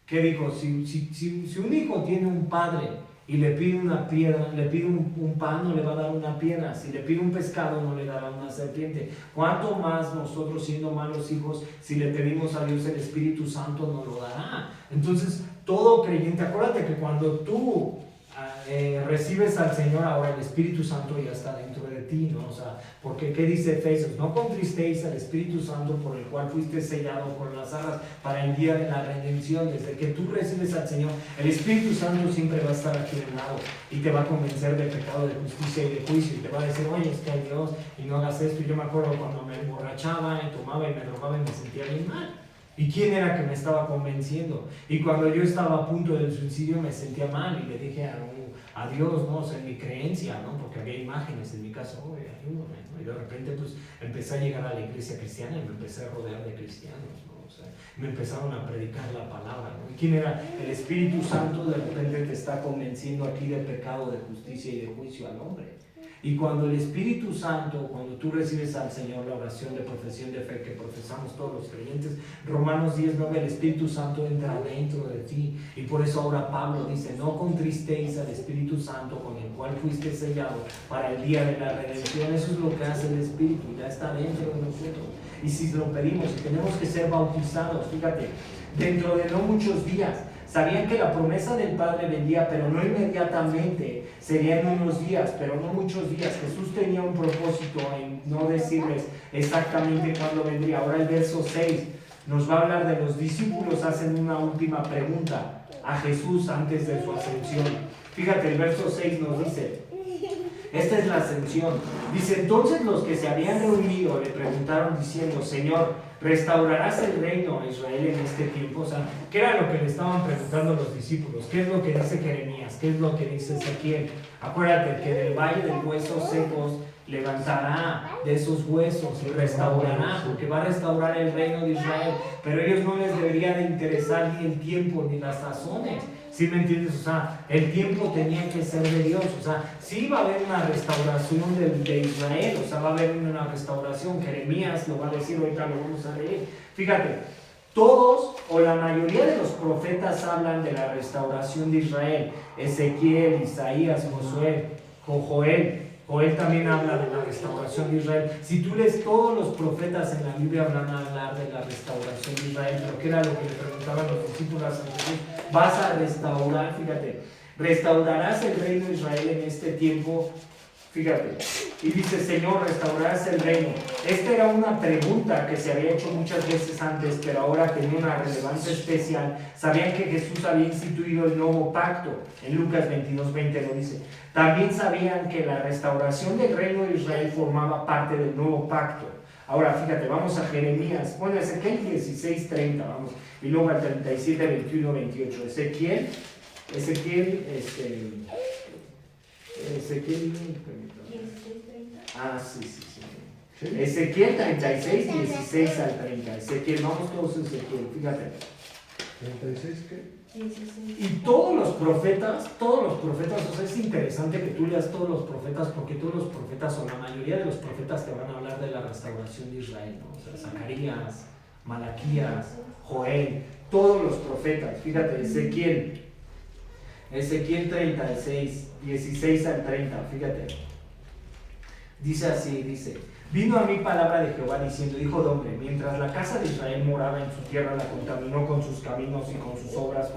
¿qué dijo? Si un hijo tiene un padre y le pide una piedra, le pide un pan, no le va a dar una piedra. Si le pide un pescado, no le dará una serpiente. ¿Cuánto más nosotros, siendo malos hijos, si le pedimos a Dios el Espíritu Santo, nos lo dará? Entonces, todo creyente, acuérdate que cuando tú recibes al Señor, ahora el Espíritu Santo ya está dentro de ti, ¿no? O sea, porque ¿qué dice Efesios? No contristéis al Espíritu Santo, por el cual fuiste sellado con las arras para el día de la redención. Desde que tú recibes al Señor, el Espíritu Santo siempre va a estar aquí de lado y te va a convencer de pecado, de justicia y de juicio, y te va a decir, oye, es que hay Dios y no hagas esto. Y yo me acuerdo cuando me emborrachaba y tomaba y me drogaba y me sentía bien mal. ¿Y quién era que me estaba convenciendo? Y cuando yo estaba a punto del suicidio me sentía mal y le dije a Dios, ¿no? O sea, en mi creencia, ¿no? Porque había imágenes en mi casa, oye, ayúdame, ¿no? Y de repente pues empecé a llegar a la iglesia cristiana y me empecé a rodear de cristianos, ¿no? O sea, me empezaron a predicar la palabra, ¿no? ¿Y quién era? El Espíritu Santo de repente te está convenciendo aquí de pecado, de justicia y de juicio al hombre. Y cuando el Espíritu Santo, cuando tú recibes al Señor, la oración de profesión de fe que profesamos todos los creyentes, Romanos 10:9, el Espíritu Santo entra dentro de ti. Y por eso ahora Pablo dice, no contristéis al Espíritu Santo con el cual fuiste sellado para el día de la redención. Eso es lo que hace el Espíritu, ya está dentro de nosotros. Y si lo pedimos, y tenemos que ser bautizados, fíjate, dentro de no muchos días. Sabían que la promesa del Padre vendría, pero no inmediatamente, serían unos días, pero no muchos días. Jesús tenía un propósito en no decirles exactamente cuándo vendría. Ahora el verso 6 nos va a hablar de los discípulos, hacen una última pregunta a Jesús antes de su ascensión. Fíjate, el verso 6 nos dice, esta es la ascensión. Dice, entonces los que se habían reunido le preguntaron diciendo, Señor, ¿restaurarás el reino a Israel en este tiempo? O sea, ¿qué era lo que le estaban preguntando los discípulos? ¿Qué es lo que dice Jeremías? ¿Qué es lo que dice Ezequiel? Acuérdate que del valle de huesos secos levantará de esos huesos y restaurará, porque va a restaurar el reino de Israel. Pero a ellos no les debería de interesar ni el tiempo ni las sazones. ¿Sí me entiendes? O sea, el tiempo tenía que ser de Dios. O sea, sí va a haber una restauración de Israel. O sea, va a haber una restauración. Jeremías lo va a decir, ahorita lo vamos a leer. Fíjate, todos o la mayoría de los profetas hablan de la restauración de Israel. Ezequiel, Isaías, Josué, Joel también habla de la restauración de Israel. Si tú lees, todos los profetas en la Biblia van a hablar de la restauración de Israel. Pero ¿qué era lo que le preguntaban los discípulos a Jesús? Vas a restaurar, fíjate, restaurarás el reino de Israel en este tiempo. Fíjate, y dice, Señor, restaurarás el reino. Esta era una pregunta que se había hecho muchas veces antes, pero ahora tenía una relevancia especial. Sabían que Jesús había instituido el nuevo pacto. En Lucas 22:20 lo dice. También sabían que la restauración del reino de Israel formaba parte del nuevo pacto. Ahora, fíjate, vamos a Jeremías. Bueno, Ezequiel 16:30, vamos. Y luego al 37, 21, 28. Ezequiel, Ezequiel 36, 16 al 30. Ezequiel, vamos todos a Ezequiel, fíjate. ¿36 qué? 16. Y todos los profetas, o sea, es interesante que tú leas todos los profetas, porque todos los profetas, o la mayoría de los profetas, te van a hablar de la restauración de Israel, ¿no? O sea, Zacarías, Malaquías, Joel, todos los profetas. Fíjate, Ezequiel 36, 16 al 30, fíjate. Dice así, dice: vino a mí palabra de Jehová diciendo: hijo de hombre, mientras la casa de Israel moraba en su tierra, la contaminó con sus caminos y con sus obras,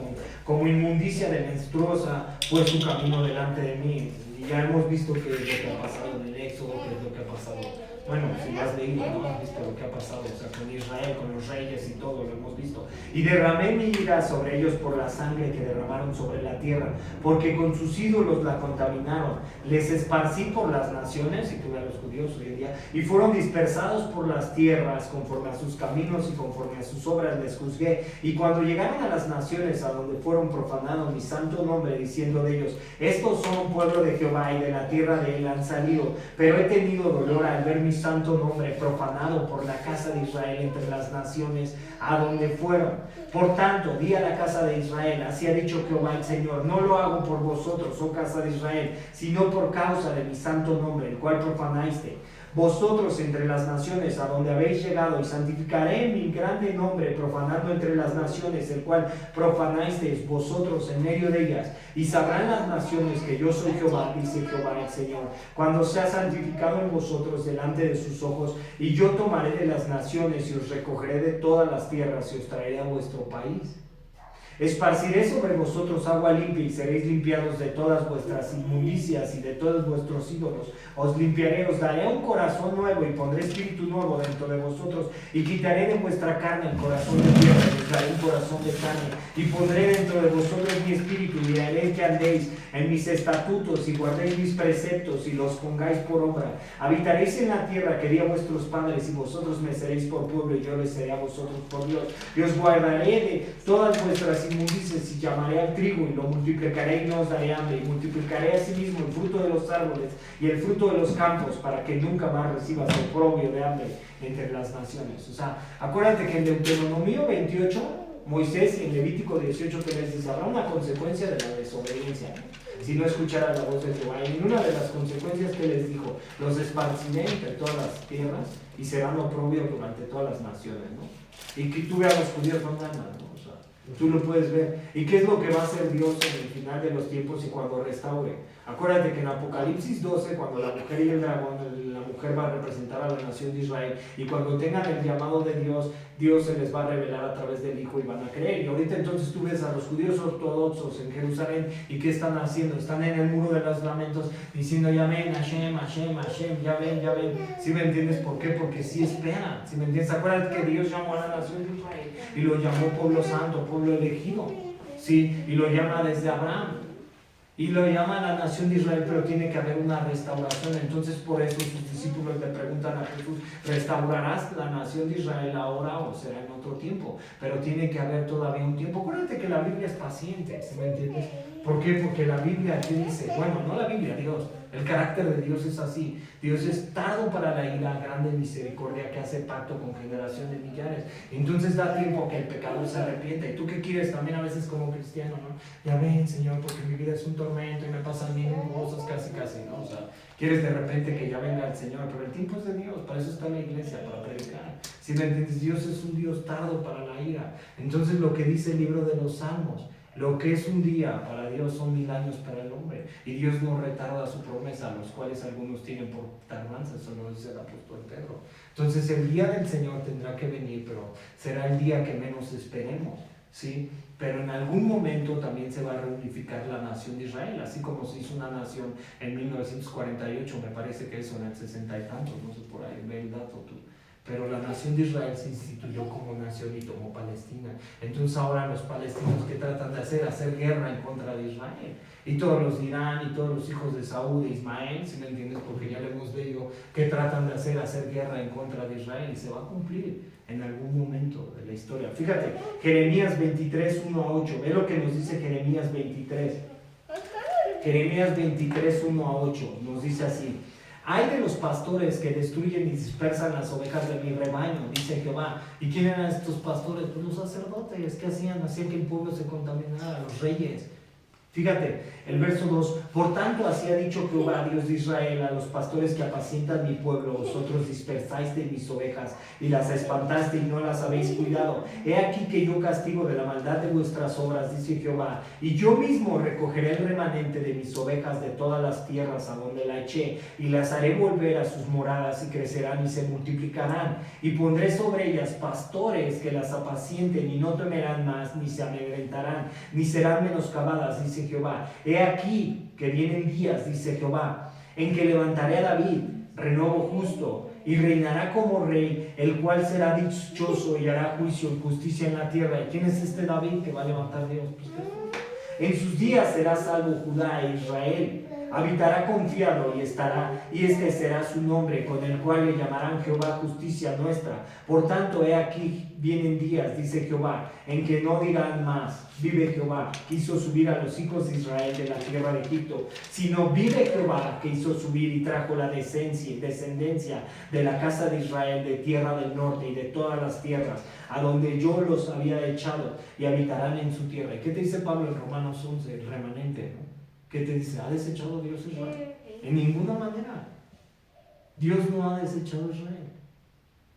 como inmundicia de menstruosa fue su camino delante de mí. Y ya hemos visto qué es lo que ha pasado en el Éxodo, qué es lo que ha pasado. Bueno, si lo has leído, ¿no? Has visto lo que ha pasado, o sea, con Israel, con los reyes y todo, lo hemos visto. Y derramé mi ira sobre ellos por la sangre que derramaron sobre la tierra, porque con sus ídolos la contaminaron. Les esparcí por las naciones, y tuve a los judíos hoy en día, y fueron dispersados por las tierras, conforme a sus caminos y conforme a sus obras les juzgué. Y cuando llegaron a las naciones a donde fueron profanados mi santo nombre, diciendo de ellos: estos son pueblo de Jehová, y de la tierra de él han salido, pero he tenido dolor al ver mi santo nombre profanado por la casa de Israel entre las naciones a donde fueron. Por tanto, di a la casa de Israel: así ha dicho Jehová el Señor, no lo hago por vosotros, oh casa de Israel, sino por causa de mi santo nombre, el cual profanaste vosotros entre las naciones a donde habéis llegado, y santificaré mi grande nombre, profanando entre las naciones, el cual profanasteis vosotros en medio de ellas. Y sabrán las naciones que yo soy Jehová, dice Jehová el Señor, cuando sea santificado en vosotros delante de sus ojos, y yo tomaré de las naciones y os recogeré de todas las tierras y os traeré a vuestro país. Esparciré sobre vosotros agua limpia, y seréis limpiados de todas vuestras inmundicias y de todos vuestros ídolos. Os limpiaré, os daré un corazón nuevo, y pondré espíritu nuevo dentro de vosotros, y quitaré de vuestra carne el corazón de piedra, y os daré un corazón de carne, y pondré dentro de vosotros mi espíritu, y haré que andéis en mis estatutos, y guardéis mis preceptos, y los pongáis por obra. Habitaréis en la tierra que di a vuestros padres, y vosotros me seréis por pueblo, y yo les seré a vosotros por Dios. Y os guardaré de todas vuestras inmundicias, y llamaré al trigo, y lo multiplicaré, y no os daré hambre, y multiplicaré asimismo el fruto de los árboles y el fruto de los campos, para que nunca más recibas oprobio de hambre entre las naciones. O sea, acuérdate que en Deuteronomio 28, Moisés, y en Levítico 18 te les dice: habrá una consecuencia de la desobediencia, ¿no? Si no escucharas la voz de Jehová. Y en una de las consecuencias que les dijo: los esparciré entre todas las tierras, y serán oprobio durante todas las naciones, ¿no? Y que tú veas a los judíos no ganan, ¿no? O sea, tú lo puedes ver. ¿Y qué es lo que va a hacer Dios en el final de los tiempos y cuando restaure? Acuérdate que en Apocalipsis 12, cuando la mujer y el dragón, la mujer va a representar a la nación de Israel, y cuando tengan el llamado de Dios, Dios se les va a revelar a través del Hijo y van a creer. Y ahorita entonces tú ves a los judíos ortodoxos en Jerusalén, y ¿qué están haciendo? Están en el muro de los lamentos diciendo: ya ven, Hashem, Hashem, Hashem, ya ven, ya ven. ¿Sí me entiendes por qué? Porque sí esperan. ¿Sí me entiendes? Acuérdate que Dios llamó a la nación de Israel y lo llamó pueblo santo, pueblo elegido, ¿sí? Y lo llama desde Abraham. Y lo llama la nación de Israel, pero tiene que haber una restauración. Entonces por eso sus discípulos le preguntan a Jesús: ¿restaurarás la nación de Israel ahora o será en otro tiempo? Pero tiene que haber todavía un tiempo. Acuérdate que la Biblia es paciente, ¿sí me entiendes? ¿Por qué? Porque la Biblia aquí dice, bueno, no la Biblia, Dios, el carácter de Dios es así. Dios es tardo para la ira, grande misericordia, que hace pacto con generación de millares. Entonces da tiempo que el pecador se arrepienta. ¿Y tú qué quieres también a veces como cristiano, no? Ya ven, Señor, porque mi vida es un tormento y me pasan mil cosas, casi, ¿no? O sea, quieres de repente que ya venga el Señor, pero el tiempo es de Dios, para eso está la iglesia, para predicar. Si me entiendes, Dios es un Dios tardo para la ira. Entonces lo que dice el libro de los Salmos: lo que es un día para Dios son 1000 años para el hombre. Y Dios no retarda su promesa, los cuales algunos tienen por tardanza. Eso lo dice el apóstol Pedro. Entonces el día del Señor tendrá que venir, pero será el día que menos esperemos, ¿sí? Pero en algún momento también se va a reunificar la nación de Israel, así como se hizo una nación en 1948, me parece que eso en el 60 y tantos, no sé, por ahí ve el dato tú. Pero la nación de Israel se instituyó como nación y tomó Palestina. Entonces ahora los palestinos, ¿qué tratan de hacer? Hacer guerra en contra de Israel. Y todos los de Irán y todos los hijos de Saúl, de Ismael, si me entiendes, porque ya le hemos leído, ¿qué tratan de hacer? Hacer guerra en contra de Israel. Y se va a cumplir en algún momento de la historia. Fíjate, Jeremías 23, 1 a 8. Ve lo que nos dice Jeremías 23. Jeremías 23, 1 a 8. Nos dice así: ay de los pastores que destruyen y dispersan las ovejas de mi rebaño, dice Jehová. ¿Y quién eran estos pastores? Pues los sacerdotes. ¿Qué hacían? Hacían que el pueblo se contaminara, los reyes. Fíjate, el verso 2, por tanto así ha dicho Jehová, Dios de Israel, a los pastores que apacientan mi pueblo, vosotros dispersáis de mis ovejas y las espantaste y no las habéis cuidado. He aquí que yo castigo de la maldad de vuestras obras, dice Jehová, y yo mismo recogeré el remanente de mis ovejas de todas las tierras a donde la eché, y las haré volver a sus moradas y crecerán y se multiplicarán, y pondré sobre ellas pastores que las apacienten y no temerán más, ni se amedrentarán, ni serán menoscabadas, dice Jehová. He aquí que vienen días, dice Jehová, en que levantaré a David, renovo justo, y reinará como rey, el cual será dichoso y hará juicio y justicia en la tierra. ¿Y quién es este David que va a levantar Dios? Pues Jesús. En sus días será salvo Judá e Israel. Habitará confiado y estará, y este será su nombre, con el cual le llamarán Jehová justicia nuestra. Por tanto, he aquí vienen días, dice Jehová, en que no dirán más, vive Jehová, que hizo subir a los hijos de Israel de la tierra de Egipto, sino vive Jehová, que hizo subir y trajo la descendencia de la casa de Israel, de tierra del norte y de todas las tierras, a donde yo los había echado, y habitarán en su tierra. ¿Y qué te dice Pablo en Romanos 11? El remanente, ¿no? ¿Qué te dice? ¿Ha desechado Dios a Israel? En ninguna manera. Dios no ha desechado a Israel.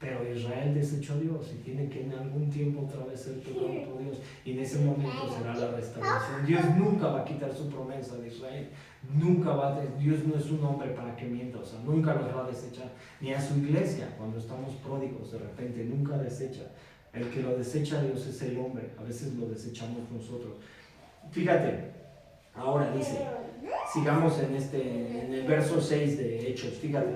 Pero Israel desechó a Dios y tiene que en algún tiempo otra vez ser tocado por Dios. Y en ese momento será la restauración. Dios nunca va a quitar su promesa de Israel. Nunca Dios no es un hombre para que mienta. O sea, nunca los va a desechar. Ni a su iglesia, cuando estamos pródigos, de repente, nunca desecha. El que lo desecha a Dios es el hombre. A veces lo desechamos nosotros. Fíjate. Ahora dice, sigamos en el verso 6 de Hechos, fíjate.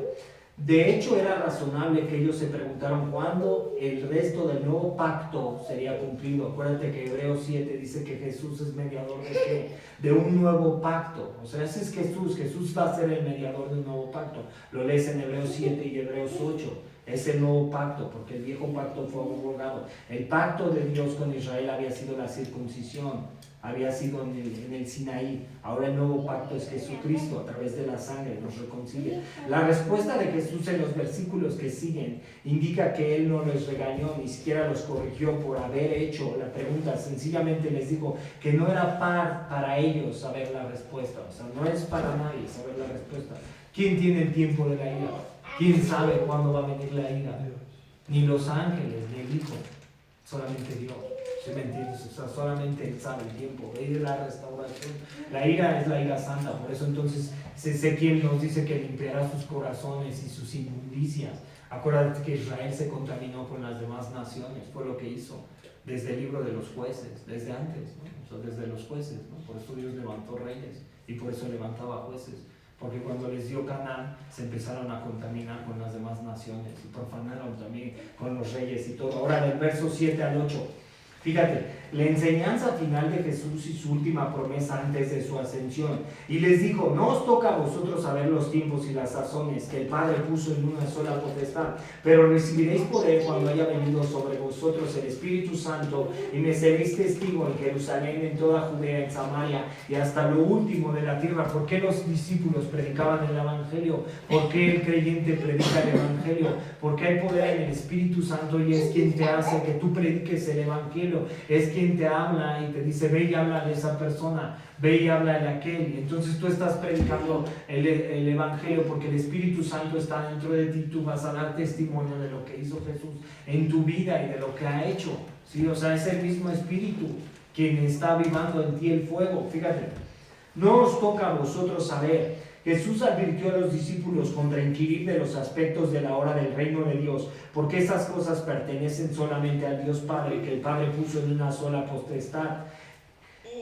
De hecho, era razonable que ellos se preguntaran cuándo el resto del nuevo pacto sería cumplido. Acuérdate que Hebreos 7 dice que Jesús es mediador de ¿qué? De un nuevo pacto. O sea, ese es Jesús va a ser el mediador de un nuevo pacto. Lo lees en Hebreos 7 y Hebreos 8. Es el nuevo pacto, porque el viejo pacto fue abrogado. El pacto de Dios con Israel había sido la circuncisión, había sido en el Sinaí. Ahora el nuevo pacto es Jesucristo, a través de la sangre nos reconcilia. La respuesta de Jesús en los versículos que siguen indica que Él no los regañó, ni siquiera los corrigió por haber hecho la pregunta. Sencillamente les dijo que no era para ellos saber la respuesta. O sea, no es para nadie saber la respuesta. ¿Quién tiene el tiempo de la ira? ¿Quién sabe cuándo va a venir la ira? Ni los ángeles, ni el Hijo, solamente Dios. ¿Sí me entiendes? O sea, solamente Él sabe el tiempo. Él es la restauración. La ira es la ira santa. Por eso entonces Ezequiel nos dice que limpiará sus corazones y sus inmundicias. Acuérdate que Israel se contaminó con las demás naciones. Fue lo que hizo desde el libro de los jueces, desde antes, ¿no? O sea, desde los jueces, ¿no? Por eso Dios levantó reyes y por eso levantaba jueces. Porque cuando les dio Canaán, se empezaron a contaminar con las demás naciones y profanaron también con los reyes y todo. Ahora del verso 7 al 8, fíjate, la enseñanza final de Jesús y su última promesa antes de su ascensión. Y les dijo, no os toca a vosotros saber los tiempos y las sazones que el Padre puso en una sola potestad, pero recibiréis poder cuando haya venido sobre vosotros el Espíritu Santo, y me seréis testigo en Jerusalén, en toda Judea, en Samaria y hasta lo último de la tierra. ¿Por qué los discípulos predicaban el Evangelio? ¿Por qué el creyente predica el Evangelio? Porque hay poder en el Espíritu Santo y es quien te hace que tú prediques el Evangelio. Es quien te habla y te dice, ve y habla de esa persona, ve y habla de aquel. Y entonces tú estás predicando el Evangelio porque el Espíritu Santo está dentro de ti. Tú vas a dar testimonio de lo que hizo Jesús en tu vida y de lo que ha hecho, ¿sí? O sea, es el mismo Espíritu quien está avivando en ti el fuego. Fíjate, no os toca a vosotros saber. Jesús advirtió a los discípulos contra inquirir de los aspectos de la hora del reino de Dios, porque esas cosas pertenecen solamente al Dios Padre, que el Padre puso en una sola potestad.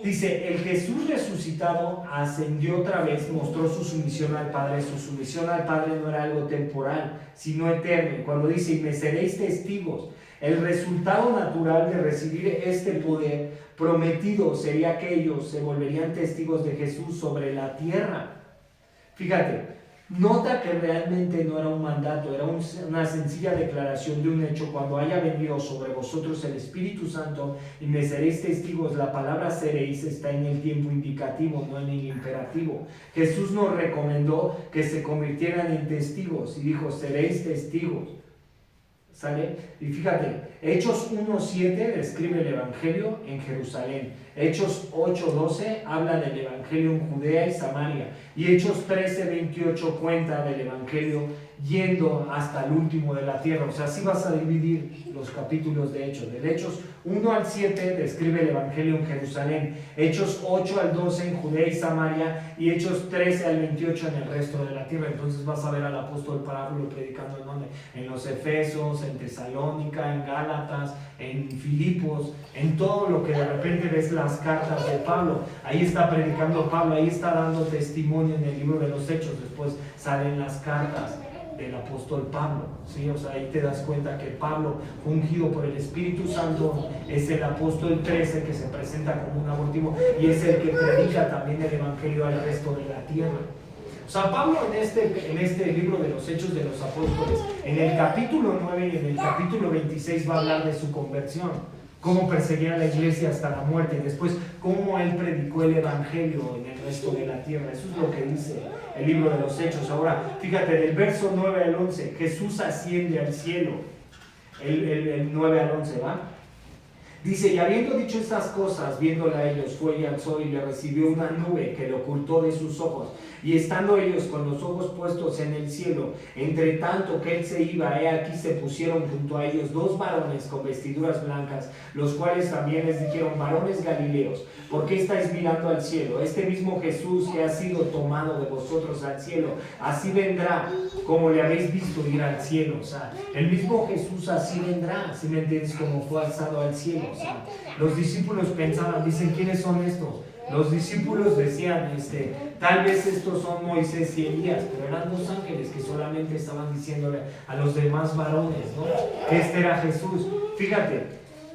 Dice, el Jesús resucitado ascendió otra vez, mostró su sumisión al Padre. Su sumisión al Padre no era algo temporal, sino eterno. Y cuando dice, y me seréis testigos, el resultado natural de recibir este poder prometido sería que ellos se volverían testigos de Jesús sobre la tierra. Fíjate, nota que realmente no era un mandato, era una sencilla declaración de un hecho. Cuando haya venido sobre vosotros el Espíritu Santo y me seréis testigos, la palabra seréis está en el tiempo indicativo, no en el imperativo. Jesús nos recomendó que se convirtieran en testigos y dijo, seréis testigos. ¿Sale? Y fíjate, Hechos 1:7 describe el Evangelio en Jerusalén. Hechos 8:12 habla del Evangelio en Judea y Samaria. Y Hechos 13:28 cuenta del Evangelio yendo hasta el último de la tierra. O sea, así vas a dividir los capítulos de Hechos. Del Hechos 1-7 describe el Evangelio en Jerusalén. Hechos 8-12 en Judea y Samaria. Y Hechos 13-28 en el resto de la tierra. Entonces vas a ver al apóstol Pablo predicando en donde, en los Efesos, en Tesalónica, en Gálatas, en Filipos, en todo lo que de repente ves las cartas de Pablo. Ahí está predicando Pablo, ahí está dando testimonio en el libro de los Hechos. Después salen las cartas del apóstol Pablo, ¿sí? O sea, ahí te das cuenta que Pablo, ungido por el Espíritu Santo, es el apóstol 13 que se presenta como un abortivo y es el que predica también el Evangelio al resto de la tierra. O sea, Pablo en este libro de los Hechos de los Apóstoles, en el capítulo 9 y en el capítulo 26 va a hablar de su conversión, cómo perseguía a la iglesia hasta la muerte, y después cómo él predicó el Evangelio en el resto de la tierra. Eso es lo que dice el libro de los Hechos. Ahora, fíjate, del verso 9 al 11, Jesús asciende al cielo, el 9 al 11, ¿va? Dice, y habiendo dicho estas cosas, viéndola a ellos, fue y alzó y le recibió una nube que le ocultó de sus ojos. Y estando ellos con los ojos puestos en el cielo, entre tanto que él se iba, he aquí se pusieron junto a ellos dos varones con vestiduras blancas, los cuales también les dijeron, varones galileos, ¿por qué estáis mirando al cielo? Este mismo Jesús que ha sido tomado de vosotros al cielo, así vendrá como le habéis visto ir al cielo. O sea, el mismo Jesús así vendrá, si me entiendes, como fue alzado al cielo. O sea, los discípulos pensaban, dicen, ¿quiénes son estos? Los discípulos decían, tal vez estos son Moisés y Elías, pero eran dos ángeles que solamente estaban diciéndole a los demás varones, ¿no? Que este era Jesús. Fíjate,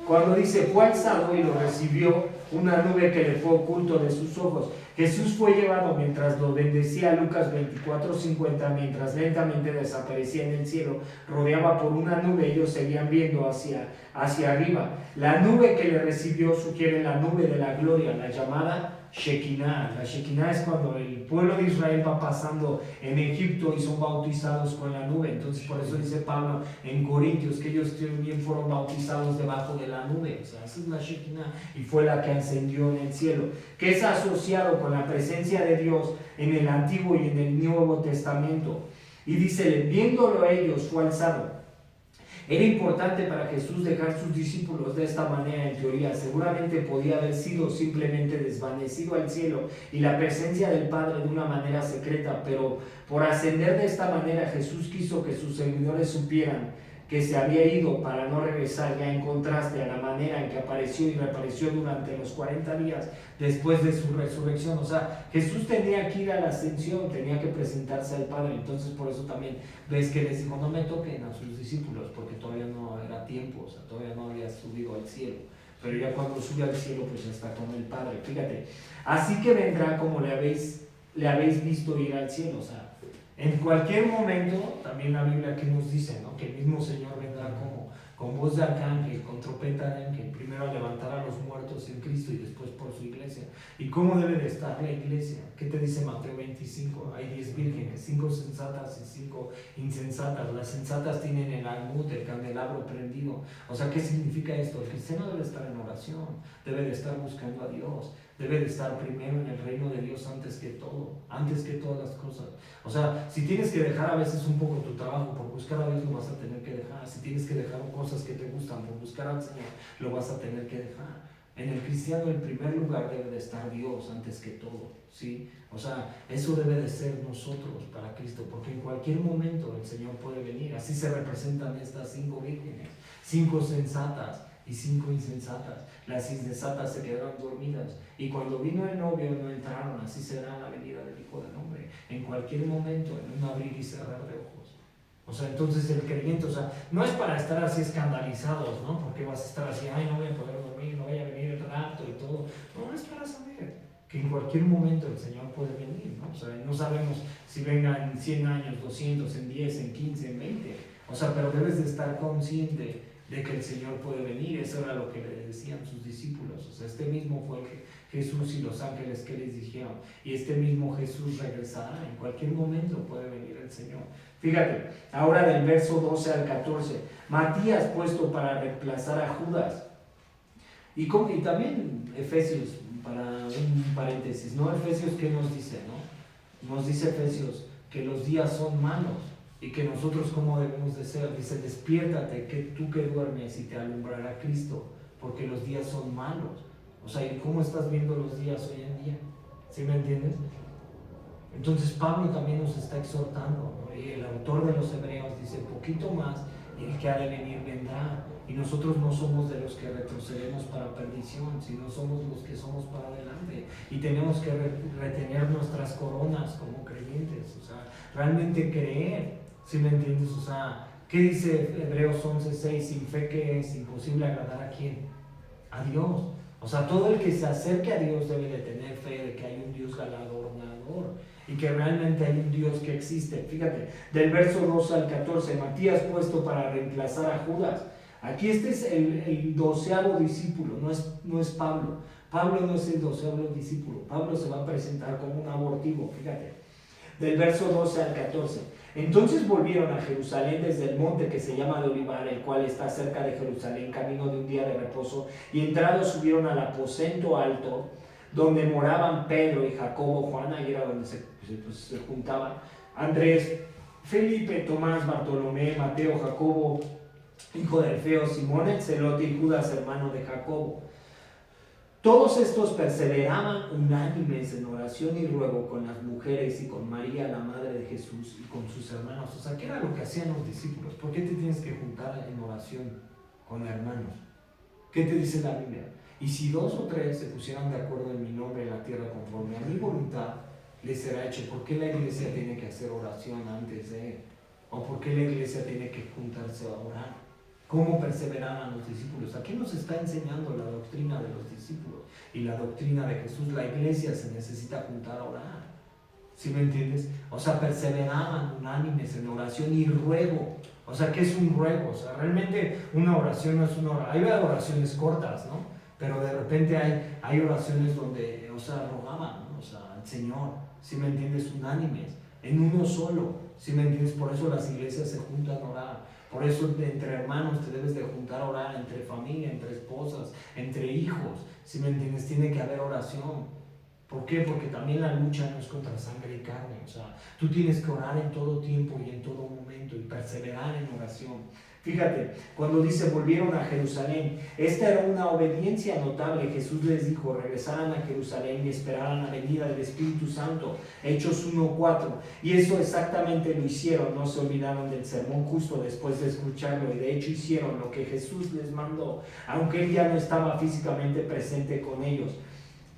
cuando dice, fue alzado y lo recibió una nube que le fue oculto de sus ojos. Jesús fue llevado mientras lo bendecía, Lucas 24:50, mientras lentamente desaparecía en el cielo, rodeaba por una nube, ellos seguían viendo hacia arriba. La nube que le recibió sugiere la nube de la gloria, la llamada Shekinah. La Shekinah es cuando el pueblo de Israel va pasando en Egipto y son bautizados con la nube. Entonces por eso dice Pablo en Corintios que ellos también fueron bautizados debajo de la nube. O sea, esa es la Shekinah y fue la que ascendió en el cielo, que es asociado con la presencia de Dios en el Antiguo y en el Nuevo Testamento. Y dice, viéndolo a ellos fue alzado. Era importante para Jesús dejar sus discípulos de esta manera en teoría. Seguramente podía haber sido simplemente desvanecido al cielo y la presencia del Padre de una manera secreta, pero por ascender de esta manera Jesús quiso que sus seguidores supieran que se había ido para no regresar, ya en contraste a la manera en que apareció y reapareció durante los 40 días después de su resurrección. O sea, Jesús tenía que ir a la ascensión, tenía que presentarse al Padre. Entonces por eso también ves que les dijo, no me toquen a sus discípulos, porque todavía no era tiempo, o sea, todavía no había subido al cielo. Pero ya cuando sube al cielo, pues ya está con el Padre. Fíjate, así que vendrá como le habéis visto ir al cielo. O sea, en cualquier momento, también la Biblia aquí nos dice, ¿no?, que el mismo Señor vendrá con voz de arcángel, con trompeta de ángel, primero a levantar a los muertos en Cristo y después por su iglesia. ¿Y cómo debe de estar la iglesia? ¿Qué te dice Mateo 25? Hay 10 vírgenes, 5 sensatas y 5 insensatas. Las sensatas tienen el almud, el candelabro prendido. O sea, ¿qué significa esto? El cristiano debe estar en oración, debe de estar buscando a Dios, debe de estar primero en el reino de Dios antes que todo, antes que todas las cosas. O sea, si tienes que dejar a veces un poco tu trabajo por buscar a Dios, lo vas a tener que dejar. Si tienes que dejar cosas que te gustan por buscar al Señor, lo vas a tener que dejar. En el cristiano, en primer lugar, debe de estar Dios antes que todo, ¿sí? O sea, eso debe de ser nosotros para Cristo, porque en cualquier momento el Señor puede venir. Así se representan estas 5 vírgenes, 5 sensatas y 5 insensatas. Las insensatas se quedaron dormidas y cuando vino el novio no entraron. Así será la venida del Hijo del Hombre, en cualquier momento, en un abrir y cerrar de ojos. O sea, entonces el creyente, o sea, no es para estar así escandalizados, ¿no? Porque vas a estar así, ay, no voy a poder dormir, no vaya a venir el rapto y todo. No, es para saber que en cualquier momento el Señor puede venir, ¿no? O sea, no sabemos si venga en 100 años, 200, en 10, en 15, en 20. O sea, pero debes de estar consciente de que el Señor puede venir. Eso era lo que le decían sus discípulos. O sea, este mismo fue Jesús y los ángeles que les dijeron. Y este mismo Jesús regresará. En cualquier momento puede venir el Señor. Fíjate, ahora del verso 12 al 14, Matías puesto para reemplazar a Judas. Y también Efesios, para un paréntesis, ¿no? Efesios, ¿qué nos dice, no? Nos dice Efesios que los días son malos y que nosotros, ¿cómo debemos de ser? Dice, despiértate, que tú que duermes, y te alumbrará Cristo, porque los días son malos. O sea, ¿y cómo estás viendo los días hoy en día? ¿Sí me entiendes? Entonces Pablo también nos está exhortando, ¿no? Y el autor de los Hebreos dice, poquito más, y el que ha de venir vendrá. Y nosotros no somos de los que retrocedemos para perdición, sino somos los que somos para adelante. Y tenemos que retener nuestras coronas como creyentes. O sea, realmente creer, ¿sí me entiendes? O sea, ¿qué dice Hebreos 11:6? Sin fe, ¿qué es? Imposible agradar a quién? A Dios. O sea, todo el que se acerque a Dios debe de tener fe de que hay un Dios galardonador y que realmente hay un Dios que existe. Fíjate, del verso 12 al 14, Matías puesto para reemplazar a Judas. Aquí este es el 12º discípulo, no es Pablo. Pablo no es el 12º discípulo. Pablo se va a presentar como un abortivo, fíjate. Del verso 12 al 14. Entonces volvieron a Jerusalén desde el monte que se llama de Olivar, el cual está cerca de Jerusalén, camino de un día de reposo, y entrados subieron al aposento alto, donde moraban Pedro y Jacobo, Juan, ahí era donde se juntaban, Andrés, Felipe, Tomás, Bartolomé, Mateo, Jacobo, hijo de Alfeo, Simón el celote y Judas, hermano de Jacobo. Todos estos perseveraban unánimes en oración y ruego con las mujeres y con María, la madre de Jesús, y con sus hermanos. O sea, ¿qué era lo que hacían los discípulos? ¿Por qué te tienes que juntar en oración con hermanos? ¿Qué te dice la Biblia? Y si 2 o 3 se pusieran de acuerdo en mi nombre en la tierra conforme a mi voluntad, les será hecho. ¿Por qué la iglesia tiene que hacer oración antes de? ¿O por qué la iglesia tiene que juntarse a orar? ¿Cómo perseveraban los discípulos? Aquí nos está enseñando la doctrina de los discípulos y la doctrina de Jesús. La iglesia se necesita juntar a orar. ¿Sí me entiendes? O sea, perseveraban unánimes en oración y ruego. O sea, ¿qué es un ruego? O sea, realmente una oración no es una oración. Hay oraciones cortas, ¿no? Pero de repente hay oraciones donde, o sea, rogaban, ¿no? O sea, al Señor, ¿sí me entiendes? Unánimes, en uno solo, ¿sí me entiendes? Por eso las iglesias se juntan a orar. Por eso entre hermanos te debes de juntar a orar, entre familia, entre esposas, entre hijos, ¿sí me entiendes? Tiene que haber oración. ¿Por qué? Porque también la lucha no es contra sangre y carne. O sea, tú tienes que orar en todo tiempo y en todo momento y perseverar en oración. Fíjate, cuando dice volvieron a Jerusalén, esta era una obediencia notable. Jesús les dijo, regresaran a Jerusalén y esperaran la venida del Espíritu Santo. Hechos 1:4. Y eso exactamente lo hicieron, no se olvidaron del sermón justo después de escucharlo, y de hecho hicieron lo que Jesús les mandó, aunque él ya no estaba físicamente presente con ellos.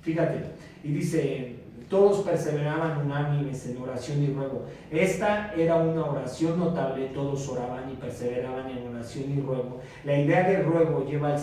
Fíjate, y dice, todos perseveraban unánimes en oración y ruego. Esta era una oración notable, todos oraban y perseveraban en oración y ruego. La idea de ruego lleva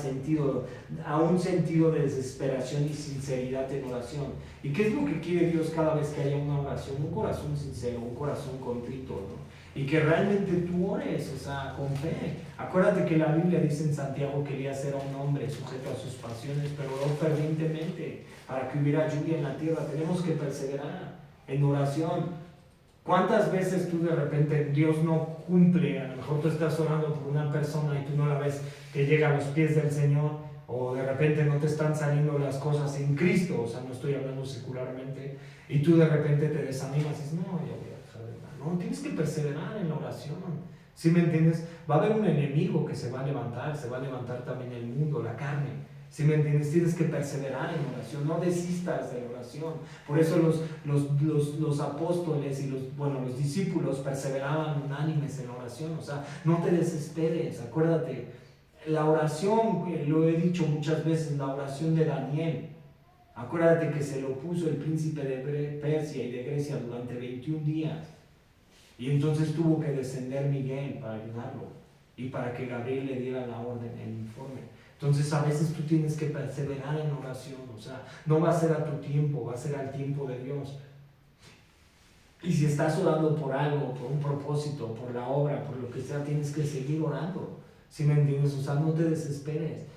a un sentido de desesperación y sinceridad en oración. ¿Y qué es lo que quiere Dios cada vez que haya una oración? Un corazón sincero, un corazón contrito, ¿no? Y que realmente tú ores, o sea, con fe. Acuérdate que la Biblia dice en Santiago que Elías era un hombre sujeto a sus pasiones, pero oró fervientemente para que hubiera lluvia en la tierra. Tenemos que perseverar en oración. ¿Cuántas veces tú de repente Dios no cumple? A lo mejor tú estás orando por una persona y tú no la ves que llega a los pies del Señor, o de repente no te están saliendo las cosas en Cristo, o sea, no estoy hablando secularmente, y tú de repente te desanimas y dices, no, yo voy a dejar de orar. No, tienes que perseverar en la oración. ¿Sí me entiendes? Va a haber un enemigo que se va a levantar también el mundo, la carne. ¿Sí me entiendes? Tienes que perseverar en oración, no desistas de la oración. Por eso los apóstoles y los discípulos perseveraban unánimes en la oración. O sea, no te desesperes, acuérdate. La oración, lo he dicho muchas veces, la oración de Daniel. Acuérdate que se lo puso el príncipe de Persia y de Grecia durante 21 días. Y entonces tuvo que descender Miguel para ayudarlo y para que Gabriel le diera la orden, el informe. Entonces a veces tú tienes que perseverar en oración, o sea, no va a ser a tu tiempo, va a ser al tiempo de Dios. Y si estás orando por algo, por un propósito, por la obra, por lo que sea, tienes que seguir orando. ¿Sí me entiendes? O sea, no te desesperes.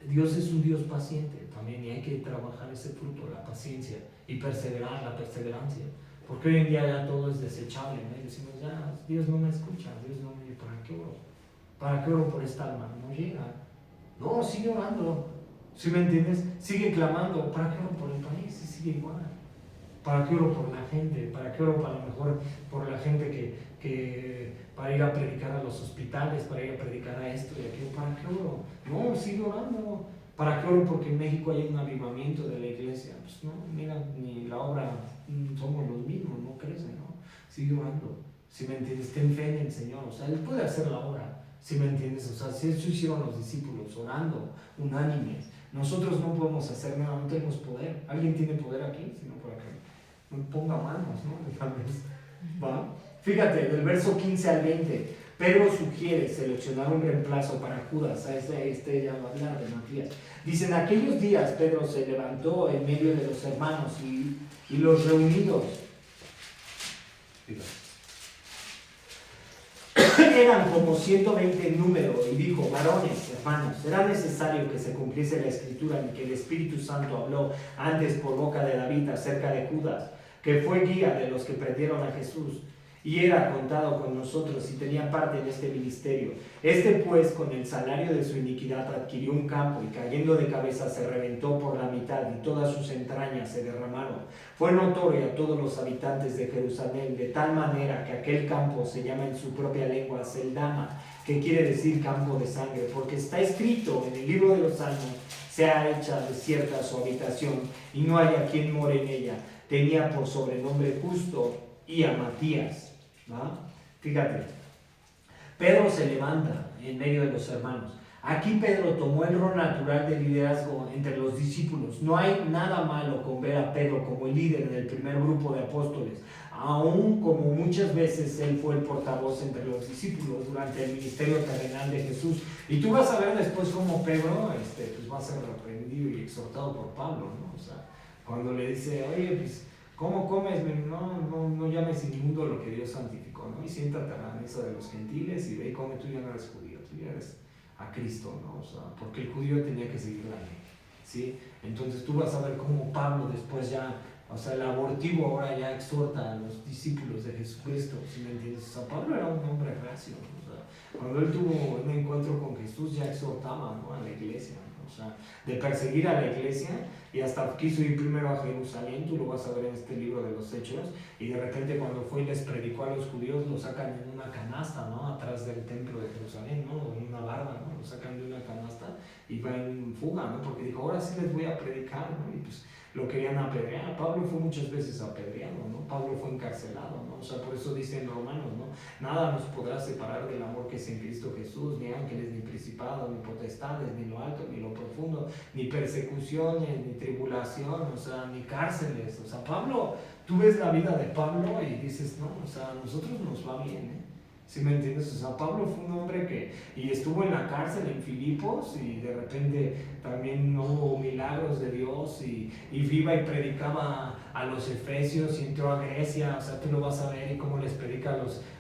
Dios es un Dios paciente también, y hay que trabajar ese fruto, la paciencia, y perseverar, la perseverancia. Porque hoy en día ya todo es desechable, ¿no? Y decimos, ya, Dios no me escucha, Dios no me... ¿Para qué oro? ¿Para qué oro por esta alma? No llega. No, sigue orando. ¿Sí me entiendes? Sigue clamando. ¿Para qué oro por el país? Y sigue igual. ¿Para qué oro por la gente? ¿Para qué oro para lo mejor por la gente que para ir a predicar a los hospitales, para ir a predicar a esto y aquello? ¿Para qué oro? No, sigue orando. ¿Para qué oro? Porque en México hay un avivamiento de la iglesia. Pues no, mira, ni la obra somos los mismos, no crece, ¿no? Sigue orando. Si me entiendes, ten fe en el Señor. O sea, Él puede hacer la obra. Si me entiendes, o sea, si eso hicieron los discípulos, orando, unánimes. Nosotros no podemos hacer nada, no tenemos poder. ¿Alguien tiene poder aquí? Si no, por acá. No ponga manos, ¿no? Tal vez. ¿Va? Fíjate, del verso 15 al 20, Pedro sugiere seleccionar un reemplazo para Judas. A este ya va a hablar de Matías. Dice, en aquellos días Pedro se levantó en medio de los hermanos y los reunidos. Eran como 120 en número, y dijo, varones, hermanos, era necesario que se cumpliese la escritura en que el Espíritu Santo habló antes por boca de David acerca de Judas, que fue guía de los que prendieron a Jesús, y era contado con nosotros y tenía parte en este ministerio. Este pues, con el salario de su iniquidad, adquirió un campo, y cayendo de cabeza se reventó por la mitad, y todas sus entrañas se derramaron. Fue notorio a todos los habitantes de Jerusalén, de tal manera que aquel campo se llama en su propia lengua Seldama, que quiere decir campo de sangre, porque está escrito en el libro de los Salmos, sea hecha desierta su habitación, y no haya quien more en ella. Tenía por sobrenombre Justo, y a Matías. ¿Va? Fíjate, Pedro se levanta en medio de los hermanos. Aquí Pedro tomó el rol natural de liderazgo entre los discípulos. No hay nada malo con ver a Pedro como el líder del primer grupo de apóstoles, aun como muchas veces él fue el portavoz entre los discípulos durante el ministerio terrenal de Jesús. Y tú vas a ver después cómo Pedro pues va a ser reprendido y exhortado por Pablo, ¿no? O sea, cuando le dice, oye, pues ¿cómo comes? No llames inmundo lo que Dios santificó, ¿no? Y siéntate a la mesa de los gentiles y ve y come. Tú ya no eres judío, tú ya eres a Cristo, ¿no? O sea, porque el judío tenía que seguir la ley, ¿sí? Entonces tú vas a ver cómo Pablo después ya, o sea, el abortivo ahora ya exhorta a los discípulos de Jesucristo, ¿sí me entiendes? O sea, Pablo era un hombre reacio, ¿no? O sea, cuando él tuvo un encuentro con Jesús ya exhortaba, ¿no?, a la iglesia, ¿no? O sea, de perseguir a la iglesia, y hasta quiso ir primero a Jerusalén. Tú lo vas a ver en este libro de los Hechos, y de repente cuando fue y les predicó a los judíos, lo sacan en una canasta, ¿no?, atrás del templo de Jerusalén, ¿no?, en una barda, ¿no?, lo sacan de una canasta y va en fuga, ¿no?, porque dijo, ahora sí les voy a predicar, ¿no? Y pues lo querían apedrear. Pablo fue muchas veces apedreado, ¿no? Pablo fue encarcelado, ¿no? O sea, por eso dice en Romanos, ¿no?, nada nos podrá separar del amor que es en Cristo Jesús, ni ángeles, ni principados, ni potestades, ni lo alto, ni lo profundo, ni persecuciones, ni tribulación, o sea, ni cárceles. O sea, Pablo, tú ves la vida de Pablo y dices, no, o sea, a nosotros nos va bien, ¿eh? ¿Sí me entiendes? O sea, Pablo fue un hombre que y estuvo en la cárcel en Filipos, y de repente también hubo milagros de Dios, y iba y predicaba a los efesios, y entró a Grecia. O sea, tú lo vas a ver y cómo les predica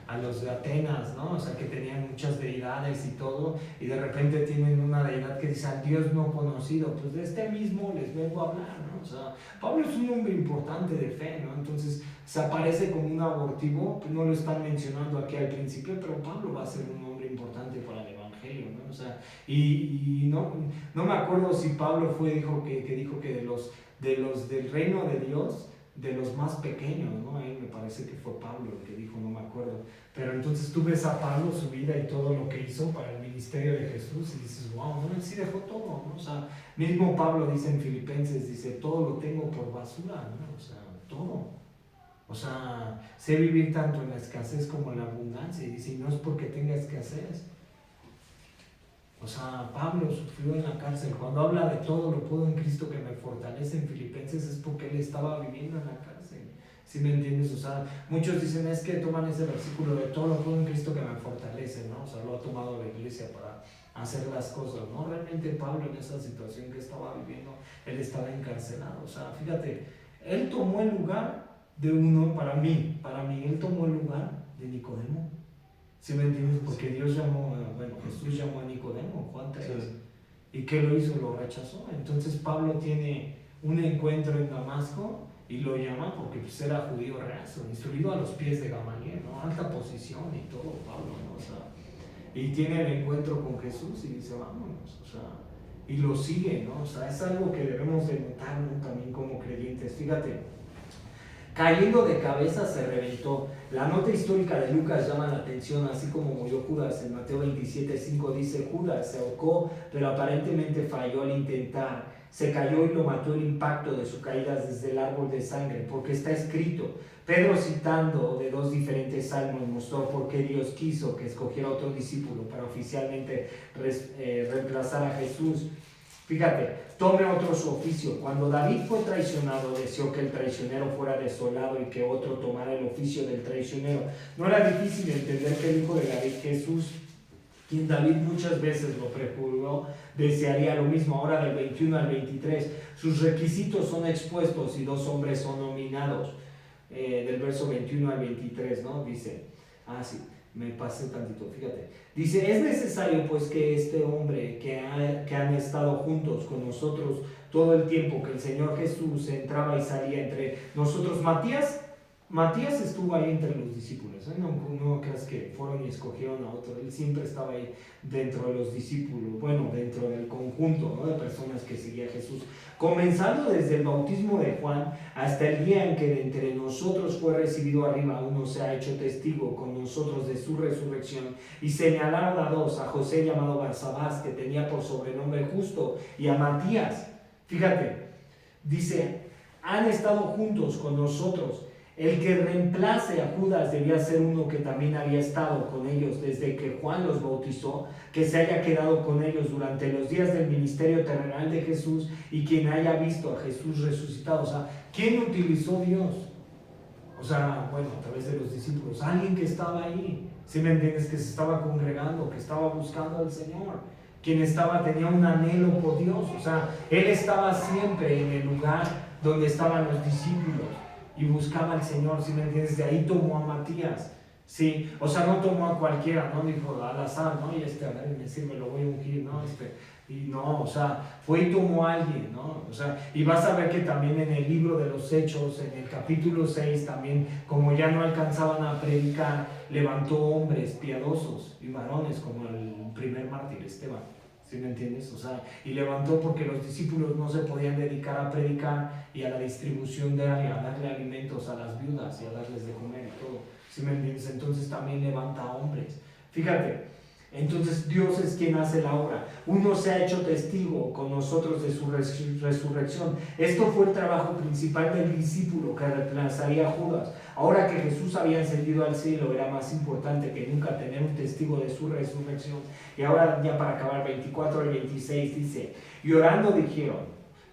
a los de Atenas, ¿no? O sea, que tenían muchas deidades y todo, y de repente tienen una deidad que dice al Dios no conocido. Pues de este mismo les vengo a hablar, ¿no? O sea, Pablo es un hombre importante de fe, ¿no? Entonces se aparece como un abortivo, no lo están mencionando aquí al principio, pero Pablo va a ser un hombre importante para el evangelio, ¿no? O sea, y no me acuerdo si Pablo dijo que del reino de Dios, de los más pequeños, ¿no? Ahí me parece que fue Pablo el que dijo, no me acuerdo. Pero entonces tú ves a Pablo, su vida y todo lo que hizo para el ministerio de Jesús, y dices, wow, no, él sí dejó todo, ¿no? O sea, mismo Pablo dice en Filipenses, dice, todo lo tengo por basura, ¿no? O sea, todo. O sea, sé vivir tanto en la escasez como en la abundancia, y dice, y no es porque tenga escasez. O sea, Pablo sufrió en la cárcel. Cuando habla de todo lo puedo en Cristo que me fortalece en Filipenses, es porque él estaba viviendo en la cárcel. ¿Sí me entiendes? O sea, muchos dicen, es que toman ese versículo de todo lo puedo en Cristo que me fortalece, ¿no? O sea, lo ha tomado la iglesia para hacer las cosas, ¿no? Realmente Pablo en esa situación que estaba viviendo, él estaba encarcelado. O sea, fíjate, él tomó el lugar de uno, para mí, él tomó el lugar de Nicodemo. ¿Sí me entiendes? Porque Jesús llamó a Nicodemo, Juan 3. Sí. ¿Y qué lo hizo? Lo rechazó. Entonces Pablo tiene un encuentro en Damasco, Y lo llama porque pues, era judío raso, instruido a los pies de Gamaliel, ¿no? Alta posición y todo, Pablo, ¿no? O sea, y tiene el encuentro con Jesús y dice, vámonos, o sea, y lo sigue, ¿no? O sea, es algo que debemos de notar, ¿no? También como creyentes. Fíjate, cayendo de cabeza se reventó. La nota histórica de Lucas llama la atención, así como murió Judas. En Mateo 27:5 dice, Judas se ahorcó, pero aparentemente falló al intentar. Se cayó y lo mató el impacto de su caída desde el árbol de sangre, porque está escrito. Pedro, citando de 2 diferentes salmos, mostró por qué Dios quiso que escogiera otro discípulo para oficialmente reemplazar a Jesús. Fíjate, tome otro su oficio. Cuando David fue traicionado, deseó que el traicionero fuera desolado y que otro tomara el oficio del traicionero. No era difícil entender que el hijo de David, Jesús, quien David muchas veces lo prejuzgó, desearía lo mismo. Ahora del 21 al 23, sus requisitos son expuestos y 2 hombres son nominados. Del verso 21 al 23, ¿no? Dice, sí, me pasé tantito, fíjate. Dice, es necesario pues que este hombre que han estado juntos con nosotros todo el tiempo que el Señor Jesús entraba y salía entre nosotros. Matías estuvo ahí entre los discípulos, ¿eh? No creas que fueron y escogieron a otro. Él siempre estaba ahí dentro de los discípulos, bueno, dentro del conjunto, ¿no? De personas que seguía a Jesús. Comenzando desde el bautismo de Juan hasta el día en que de entre nosotros fue recibido arriba, uno se ha hecho testigo con nosotros de su resurrección. Y señalaron a 2, a José llamado Barsabás, que tenía por sobrenombre Justo, y a Matías. Fíjate, dice, han estado juntos con nosotros. El que reemplace a Judas debía ser uno que también había estado con ellos desde que Juan los bautizó, que se haya quedado con ellos durante los días del ministerio terrenal de Jesús y quien haya visto a Jesús resucitado. O sea, ¿quién utilizó Dios? O sea, bueno, a través de los discípulos. Alguien que estaba ahí, ¿sí me entiendes? Que se estaba congregando, que estaba buscando al Señor, quien tenía un anhelo por Dios. O sea, él estaba siempre en el lugar donde estaban los discípulos y buscaba al Señor, ¿sí me entiendes? De ahí tomó a Matías, ¿sí? O sea, no tomó a cualquiera, ¿no? Dijo al azar, ¿no? Y a ver, me sirve, lo voy a ungir, ¿no? Y no, o sea, fue y tomó a alguien, ¿no? O sea, y vas a ver que también en el libro de los Hechos, en el capítulo 6, también, como ya no alcanzaban a predicar, levantó hombres piadosos y varones, como el primer mártir, Esteban. ¿Sí me entiendes? O sea, y levantó porque los discípulos no se podían dedicar a predicar y a la distribución diaria, a darle alimentos a las viudas y a darles de comer y todo. ¿Sí me entiendes? Entonces también levanta hombres. Fíjate, entonces Dios es quien hace la obra. Uno se ha hecho testigo con nosotros de su resurrección. Esto fue el trabajo principal del discípulo que reemplazaría a Judas. Ahora que Jesús había ascendido al cielo, era más importante que nunca tener un testigo de su resurrección. Y ahora, ya para acabar, 24 al 26 dice, y orando dijeron,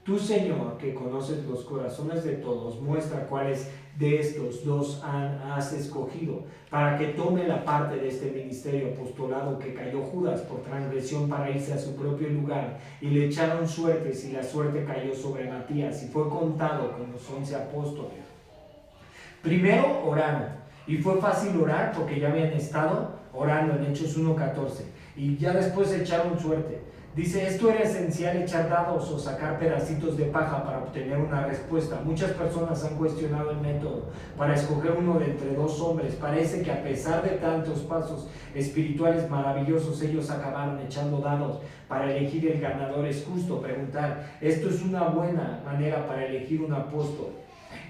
tú, Señor, que conoces los corazones de todos, muestra cuáles de estos 2 has escogido, para que tome la parte de este ministerio apostolado que cayó Judas por transgresión para irse a su propio lugar, y le echaron suertes, y la suerte cayó sobre Matías, y fue contado con los 11 apóstoles. Primero oraron, y fue fácil orar porque ya habían estado orando en Hechos 1:14, y ya después echaron suerte. Dice, esto era esencial, echar dados o sacar pedacitos de paja para obtener una respuesta. Muchas personas han cuestionado el método para escoger uno de entre 2 hombres. Parece que a pesar de tantos pasos espirituales maravillosos, ellos acabaron echando dados para elegir el ganador. Es justo preguntar, ¿esto es una buena manera para elegir un apóstol?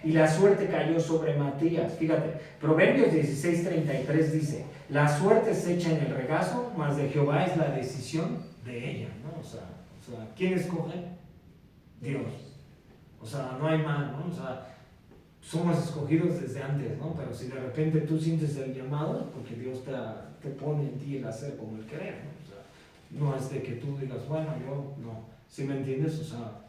Y la suerte cayó sobre Matías. Fíjate, Proverbios 16:33 dice, la suerte se echa en el regazo, mas de Jehová es la decisión de ella, ¿no? O sea, ¿quién escoge? Dios. O sea, no hay más, ¿no? O sea, somos escogidos desde antes, ¿no? Pero si de repente tú sientes el llamado, porque Dios te pone en ti el hacer como el querer, ¿no? O sea, no es de que tú digas, bueno, yo no. ¿Sí me entiendes? O sea,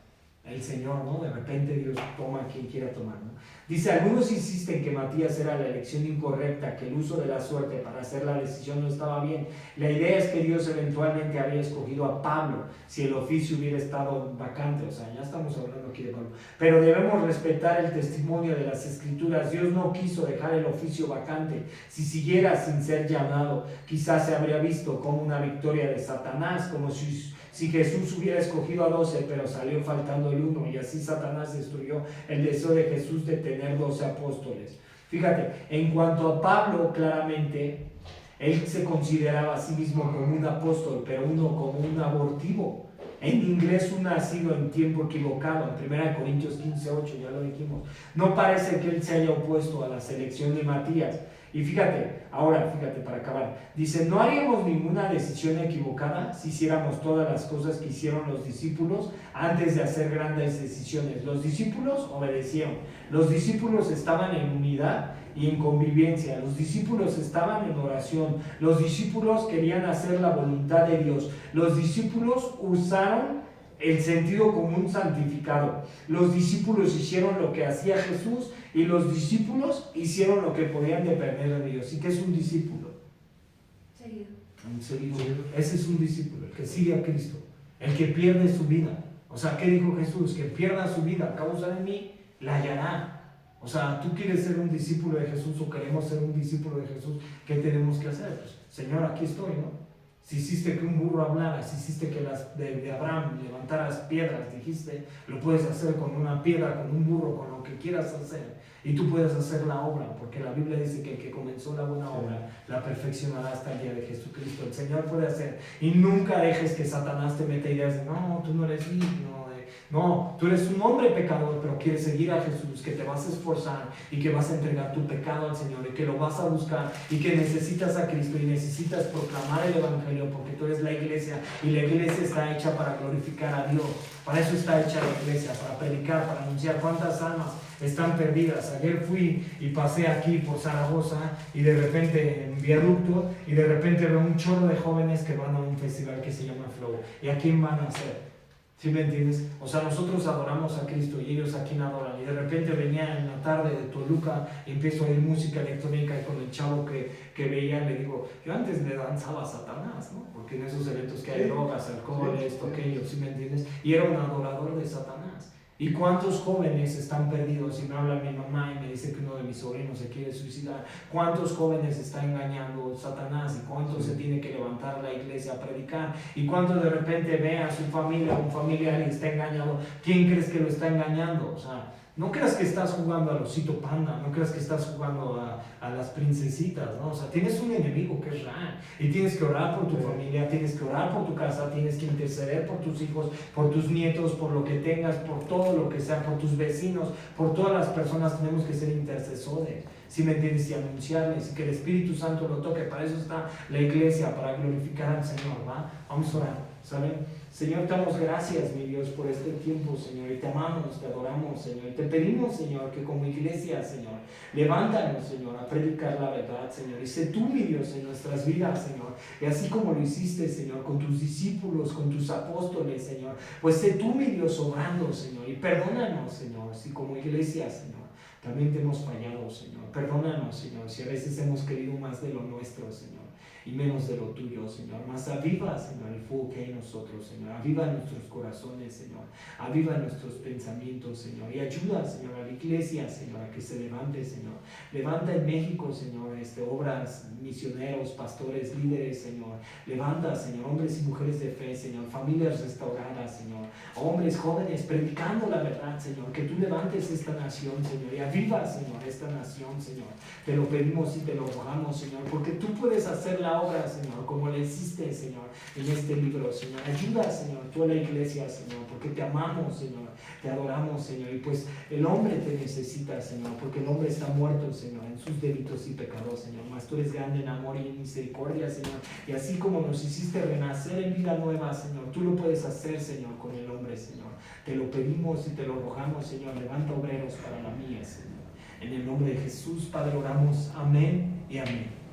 el Señor, ¿no? De repente Dios toma a quien quiera tomar, ¿no? Dice, algunos insisten que Matías era la elección incorrecta, que el uso de la suerte para hacer la decisión no estaba bien. La idea es que Dios eventualmente habría escogido a Pablo si el oficio hubiera estado vacante. O sea, ya estamos hablando aquí de Pablo. Pero debemos respetar el testimonio de las Escrituras. Dios no quiso dejar el oficio vacante. Si siguiera sin ser llamado, quizás se habría visto como una victoria de Satanás, como si Si Jesús hubiera escogido a 12, pero salió faltando el uno, y así Satanás destruyó el deseo de Jesús de tener 12 apóstoles. Fíjate, en cuanto a Pablo, claramente, él se consideraba a sí mismo como un apóstol, pero uno como un abortivo. En inglés, un nacido en tiempo equivocado. En 1 Corintios 15:8, ya lo dijimos. No parece que él se haya opuesto a la selección de Matías. Y fíjate, para acabar, dice, no haríamos ninguna decisión equivocada si hiciéramos todas las cosas que hicieron los discípulos antes de hacer grandes decisiones. Los discípulos obedecieron, los discípulos estaban en unidad y en convivencia, los discípulos estaban en oración, los discípulos querían hacer la voluntad de Dios, los discípulos usaron el sentido común santificado. Los discípulos hicieron lo que hacía Jesús y los discípulos hicieron lo que podían depender de Dios. ¿Y qué es un discípulo? Un seguidor. Ese es un discípulo, el que sigue a Cristo, el que pierde su vida. O sea, ¿qué dijo Jesús? Que pierda su vida a causa de mí, la hallará. O sea, ¿tú quieres ser un discípulo de Jesús o queremos ser un discípulo de Jesús? ¿Qué tenemos que hacer? Pues, Señor, aquí estoy, ¿no? Si hiciste que un burro hablara, si hiciste que de Abraham levantaras piedras, dijiste, lo puedes hacer con una piedra, con un burro, con lo que quieras hacer. Y tú puedes hacer la obra, porque la Biblia dice que el que comenzó la buena obra, la perfeccionará hasta el día de Jesucristo. El Señor puede hacer. Y nunca dejes que Satanás te meta ideas de, no, tú no eres digno. No, tú eres un hombre pecador, pero quieres seguir a Jesús, que te vas a esforzar y que vas a entregar tu pecado al Señor y que lo vas a buscar y que necesitas a Cristo y necesitas proclamar el Evangelio porque tú eres la iglesia y la iglesia está hecha para glorificar a Dios. Para eso está hecha la iglesia, para predicar, para anunciar. ¿Cuántas almas están perdidas? Ayer fui y pasé aquí por Zaragoza y de repente en Viaducto y de repente veo un chorro de jóvenes que van a un festival que se llama Flow. ¿Y a quién van a hacer? ¿Sí me entiendes? O sea, nosotros adoramos a Cristo y ellos a quién adoran. Y de repente venía en la tarde de Toluca y empiezo a oír música electrónica y con el chavo que veía le digo, yo antes le danzaba a Satanás, ¿no? Porque en esos eventos que hay drogas, alcohol, esto, aquello, ¿sí me entiendes? Y era un adorador de Satanás. ¿Y cuántos jóvenes están perdidos? Y me habla mi mamá y me dice que uno de mis sobrinos se quiere suicidar. ¿Cuántos jóvenes está engañando Satanás? ¿Y cuántos se tiene que levantar la iglesia a predicar? ¿Y cuántos de repente ve a su familia, un familiar y está engañado? ¿Quién crees que lo está engañando? O sea, no creas que estás jugando al osito panda, no creas que estás jugando a las princesitas, ¿no? O sea, tienes un enemigo que es real y tienes que orar por tu familia, tienes que orar por tu casa, tienes que interceder por tus hijos, por tus nietos, por lo que tengas, por todo lo que sea, por tus vecinos, por todas las personas. Tenemos que ser intercesores, ¿sí me entiendes? Y anunciarles y que el Espíritu Santo lo toque. Para eso está la iglesia, para glorificar al Señor, ¿va? Vamos a orar, ¿saben? Señor, te damos gracias, mi Dios, por este tiempo, Señor, y te amamos, te adoramos, Señor, y te pedimos, Señor, que como iglesia, Señor, levántanos, Señor, a predicar la verdad, Señor, y sé tú, mi Dios, en nuestras vidas, Señor, y así como lo hiciste, Señor, con tus discípulos, con tus apóstoles, Señor, pues sé tú, mi Dios, obrando, Señor, y perdónanos, Señor, si como iglesia, Señor, también te hemos fallado, Señor, perdónanos, Señor, si a veces hemos querido más de lo nuestro, Señor, y menos de lo tuyo, Señor. Más aviva, Señor, el fuego que hay en nosotros, Señor. Aviva nuestros corazones, Señor. Aviva nuestros pensamientos, Señor. Y ayuda, Señor, a la iglesia, Señor, a que se levante, Señor. Levanta en México, Señor, obras, misioneros, pastores, líderes, Señor. Levanta, Señor, hombres y mujeres de fe, Señor. Familias restauradas, Señor. Hombres jóvenes predicando la verdad, Señor. Que tú levantes esta nación, Señor. Y aviva, Señor, esta nación, Señor. Te lo pedimos y te lo rogamos, Señor. Porque tú puedes hacer la obra, Señor, como le hiciste, Señor, en este libro, Señor. Ayuda, Señor, tú a la iglesia, Señor, porque te amamos, Señor, te adoramos, Señor, y pues el hombre te necesita, Señor, porque el hombre está muerto, Señor, en sus delitos y pecados, Señor, mas tú eres grande en amor y en misericordia, Señor, y así como nos hiciste renacer en vida nueva, Señor, tú lo puedes hacer, Señor, con el hombre, Señor. Te lo pedimos y te lo rogamos, Señor. Levanta obreros para la mía, Señor. En el nombre de Jesús, Padre, oramos. Amén y amén.